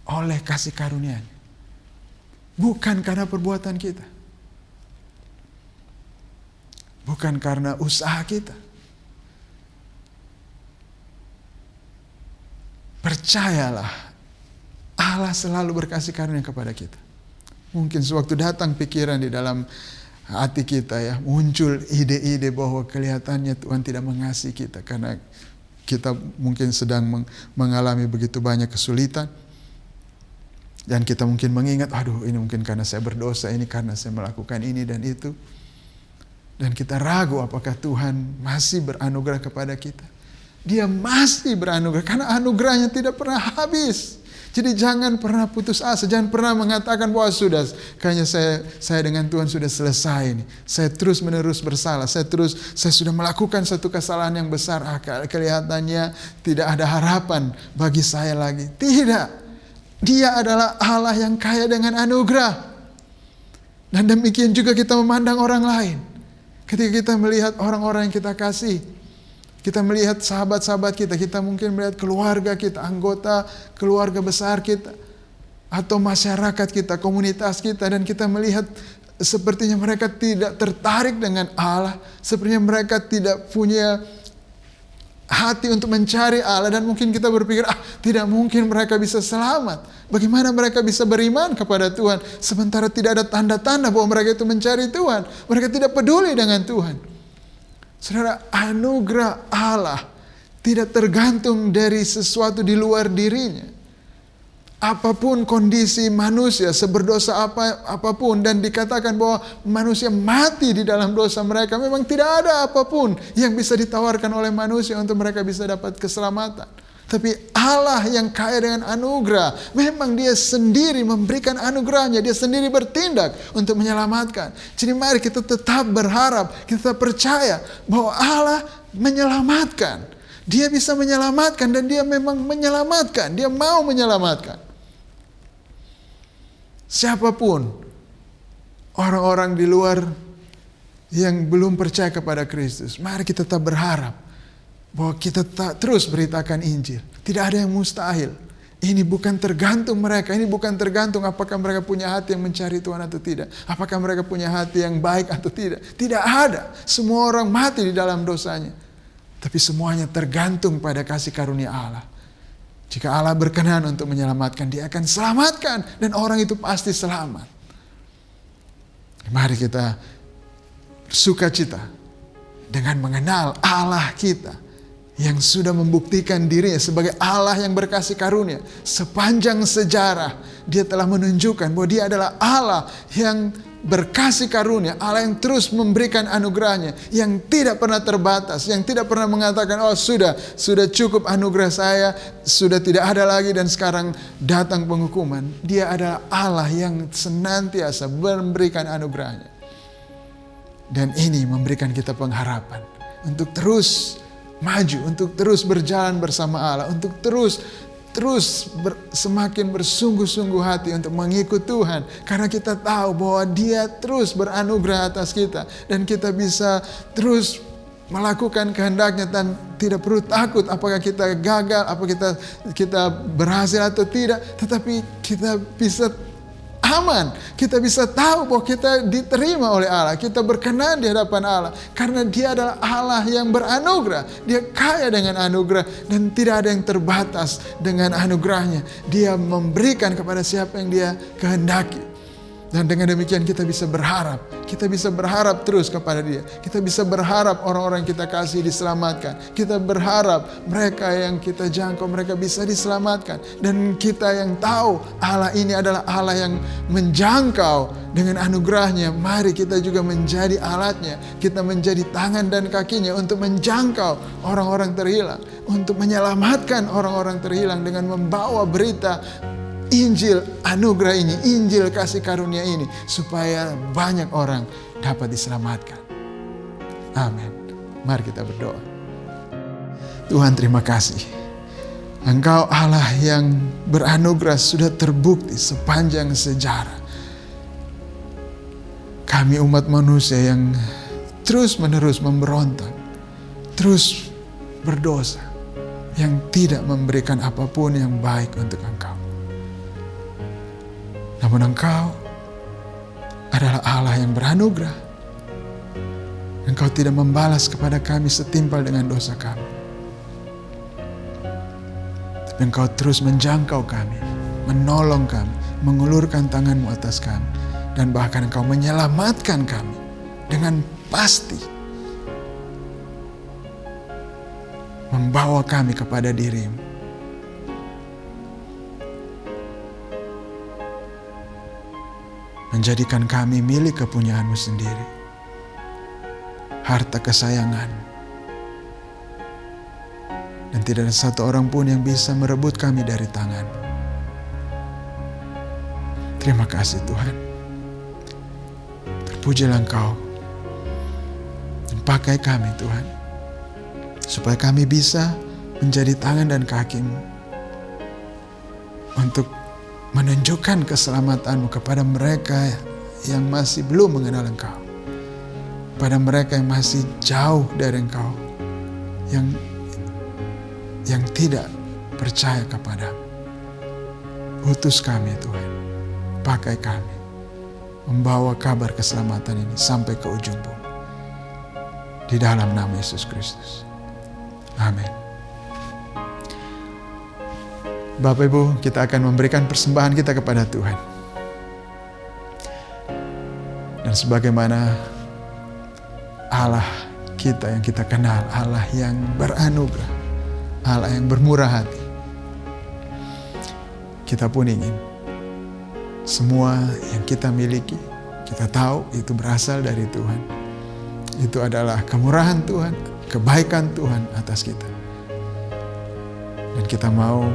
oleh kasih karunia-Nya. Bukan karena perbuatan kita. Bukan karena usaha kita. Percayalah, Allah selalu berkasih karunia kepada kita. Mungkin sewaktu datang pikiran di dalam hati kita ya, muncul ide-ide bahwa kelihatannya Tuhan tidak mengasihi kita karena kita mungkin sedang mengalami begitu banyak kesulitan. Dan kita mungkin mengingat, aduh ini mungkin karena saya berdosa, ini karena saya melakukan ini dan itu. Dan kita ragu apakah Tuhan masih beranugerah kepada kita. Dia masih beranugerah karena anugerahnya tidak pernah habis. Jadi jangan pernah putus asa, jangan pernah mengatakan bahwa sudah kayaknya saya dengan Tuhan sudah selesai ini. Saya terus menerus bersalah, saya sudah melakukan satu kesalahan yang besar, kelihatannya tidak ada harapan bagi saya lagi. Tidak. Dia adalah Allah yang kaya dengan anugerah. Dan demikian juga kita memandang orang lain. Ketika kita melihat orang-orang yang kita kasih, kita melihat sahabat-sahabat kita, kita mungkin melihat keluarga kita, anggota keluarga besar kita, atau masyarakat kita, komunitas kita, dan kita melihat sepertinya mereka tidak tertarik dengan Allah, sepertinya mereka tidak punya hati untuk mencari Allah, dan mungkin kita berpikir, tidak mungkin mereka bisa selamat. Bagaimana mereka bisa beriman kepada Tuhan sementara tidak ada tanda-tanda bahwa mereka itu mencari Tuhan. Mereka tidak peduli dengan Tuhan. Saudara, anugerah Allah tidak tergantung dari sesuatu di luar dirinya. Apapun kondisi manusia, seberdosa apapun, dan dikatakan bahwa manusia mati di dalam dosa mereka, memang tidak ada apapun yang bisa ditawarkan oleh manusia untuk mereka bisa dapat keselamatan. Tapi Allah yang kaya dengan anugerah, memang Dia sendiri memberikan anugerahnya, Dia sendiri bertindak untuk menyelamatkan. Jadi mari kita tetap berharap, kita percaya bahwa Allah menyelamatkan. Dia bisa menyelamatkan dan Dia memang menyelamatkan, Dia mau menyelamatkan. Siapapun orang-orang di luar yang belum percaya kepada Kristus, mari kita tetap berharap bahwa kita terus beritakan Injil. Tidak ada yang mustahil. Ini bukan tergantung mereka. Ini bukan tergantung apakah mereka punya hati yang mencari Tuhan atau tidak. Apakah mereka punya hati yang baik atau tidak. Tidak ada. Semua orang mati di dalam dosanya. Tapi semuanya tergantung pada kasih karunia Allah. Jika Allah berkenan untuk menyelamatkan, Dia akan selamatkan. Dan orang itu pasti selamat. Mari kita bersukacita dengan mengenal Allah kita, yang sudah membuktikan dirinya sebagai Allah yang berkasih karunia. Sepanjang sejarah Dia telah menunjukkan bahwa Dia adalah Allah yang berkasih karunia, Allah yang terus memberikan anugerahnya, yang tidak pernah terbatas, yang tidak pernah mengatakan, sudah cukup anugerah saya, sudah tidak ada lagi dan sekarang datang penghukuman. Dia adalah Allah yang senantiasa memberikan anugerahnya. Dan ini memberikan kita pengharapan untuk terus maju, untuk terus berjalan bersama Allah, untuk terus semakin bersungguh-sungguh hati untuk mengikut Tuhan. Karena kita tahu bahwa Dia terus beranugerah atas kita. Dan kita bisa terus melakukan kehendak-Nya dan tidak perlu takut apakah kita gagal, apakah kita berhasil atau tidak. Tetapi kita bisa aman. Kita bisa tahu bahwa kita diterima oleh Allah. Kita berkenan di hadapan Allah. Karena Dia adalah Allah yang beranugerah. Dia kaya dengan anugerah. Dan tidak ada yang terbatas dengan anugerahnya. Dia memberikan kepada siapa yang Dia kehendaki. Dan dengan demikian kita bisa berharap. Kita bisa berharap terus kepada Dia. Kita bisa berharap orang-orang yang kita kasih diselamatkan. Kita berharap mereka yang kita jangkau, mereka bisa diselamatkan. Dan kita yang tahu Allah ini adalah Allah yang menjangkau dengan anugerahnya. Mari kita juga menjadi alatnya. Kita menjadi tangan dan kakinya untuk menjangkau orang-orang terhilang. Untuk menyelamatkan orang-orang terhilang dengan membawa berita Injil anugerah ini, Injil kasih karunia ini, supaya banyak orang dapat diselamatkan. Amin. Mari kita berdoa. Tuhan, terima kasih. Engkau Allah yang beranugerah sudah terbukti sepanjang sejarah. Kami umat manusia yang terus-menerus memberontak, terus berdosa, yang tidak memberikan apapun yang baik untuk Engkau. Namun Engkau adalah Allah yang beranugerah. Engkau tidak membalas kepada kami setimpal dengan dosa kami. Tapi Engkau terus menjangkau kami, menolong kami, mengulurkan tangan-Mu atas kami. Dan bahkan Engkau menyelamatkan kami dengan pasti. Membawa kami kepada diri-Mu. Menjadikan kami milik kepunyaan-Mu sendiri. Harta kesayangan. Dan tidak ada satu orang pun yang bisa merebut kami dari tangan-Mu. Terima kasih Tuhan. Terpujilah Engkau. Dan pakai kami Tuhan. Supaya kami bisa menjadi tangan dan kaki-Mu. Untuk menunjukkan keselamatan-Mu kepada mereka yang masih belum mengenal Engkau. Pada mereka yang masih jauh dari Engkau, yang tidak percaya kepadamu. Utus kami Tuhan, pakai kami, membawa kabar keselamatan ini sampai ke ujung bumi. Di dalam nama Yesus Kristus. Amin. Bapak Ibu, kita akan memberikan persembahan kita kepada Tuhan. Dan sebagaimana Allah kita yang kita kenal, Allah yang beranugerah, Allah yang bermurah hati, kita pun ingin semua yang kita miliki, kita tahu itu berasal dari Tuhan. Itu adalah kemurahan Tuhan, kebaikan Tuhan atas kita. Dan kita mau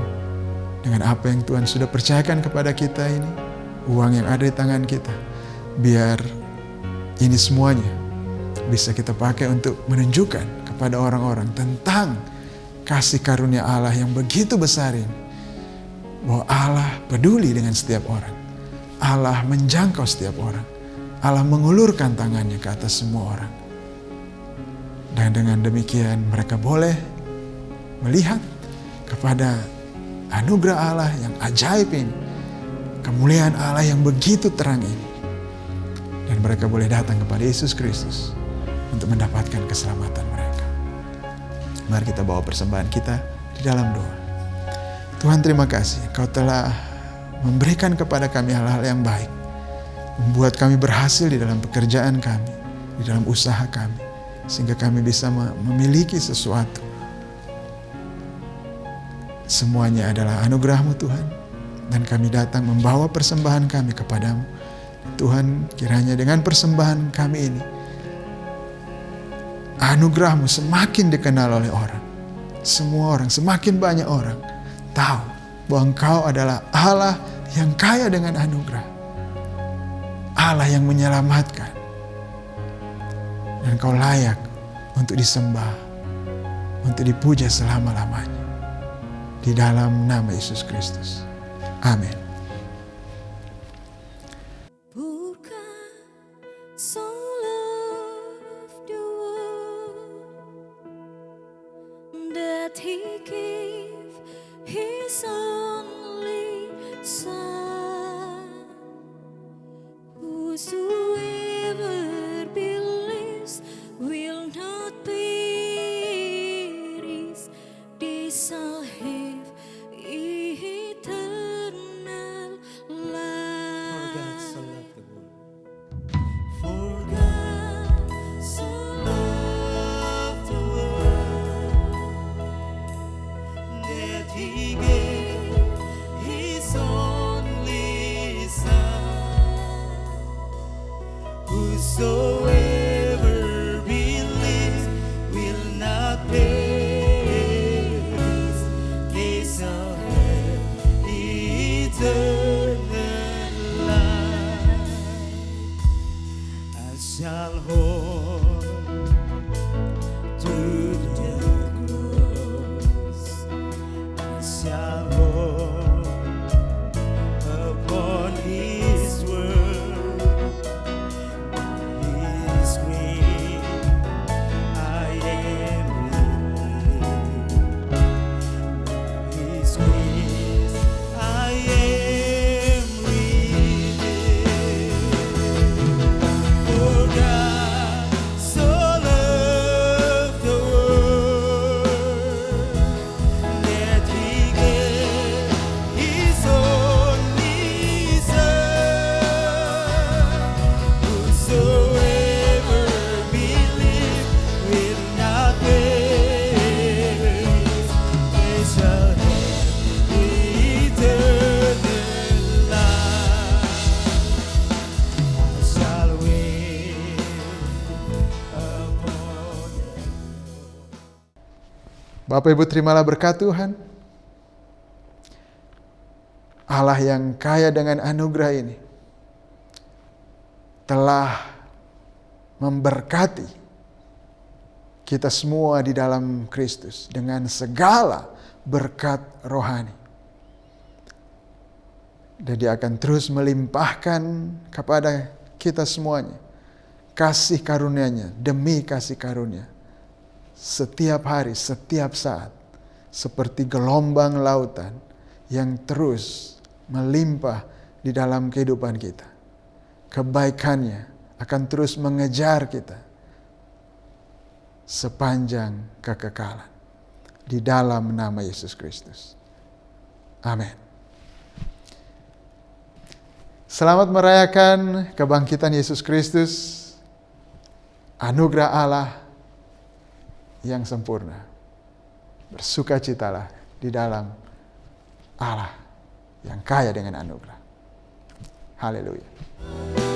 dengan apa yang Tuhan sudah percayakan kepada kita ini, uang yang ada di tangan kita, biar ini semuanya bisa kita pakai untuk menunjukkan kepada orang-orang tentang kasih karunia Allah yang begitu besar ini. Bahwa Allah peduli dengan setiap orang. Allah menjangkau setiap orang. Allah mengulurkan tangannya ke atas semua orang. Dan dengan demikian mereka boleh melihat kepada anugerah Allah yang ajaib ini. Kemuliaan Allah yang begitu terang ini. Dan mereka boleh datang kepada Yesus Kristus untuk mendapatkan keselamatan mereka. Mari kita bawa persembahan kita di dalam doa. Tuhan, terima kasih Kau telah memberikan kepada kami hal-hal yang baik. Membuat kami berhasil di dalam pekerjaan kami, di dalam usaha kami. Sehingga kami bisa memiliki sesuatu. Semuanya adalah anugerah-Mu Tuhan. Dan kami datang membawa persembahan kami kepadamu. Tuhan, kiranya dengan persembahan kami ini, anugerah-Mu semakin dikenal oleh orang. Semua orang, semakin banyak orang tahu bahwa Engkau adalah Allah yang kaya dengan anugerah. Allah yang menyelamatkan. Dan Engkau layak untuk disembah, untuk dipuja selama-lamanya. Di dalam nama Yesus Kristus. Amin. Bukan so loved the world that He gave His only Son, whosoever believes will not perish, they shall have eternal life. For God so loved the world that He gave His only Son, whosoever believes will not perish, they shall have eternal life. I shall hold to the cross. I shall hold upon His word. His grace I am redeemed. His grace I am redeemed. For God so loved the world that He gave His only Son, whosoever believes will not perish, they shall have eternal life. I shall wait upon Him. Bapak Ibu, terimalah berkat Tuhan. Allah yang kaya dengan anugerah ini telah memberkati kita semua di dalam Kristus dengan segala berkat rohani. Dan Dia akan terus melimpahkan kepada kita semuanya kasih karunia-Nya demi kasih karunia. Setiap hari, setiap saat. Seperti gelombang lautan yang terus melimpah di dalam kehidupan kita. Kebaikannya akan terus mengejar kita sepanjang kekekalan. Di dalam nama Yesus Kristus. Amin. Selamat merayakan kebangkitan Yesus Kristus. Anugerah Allah yang sempurna. Bersukacitalah di dalam Allah yang kaya dengan anugerah. Haleluya.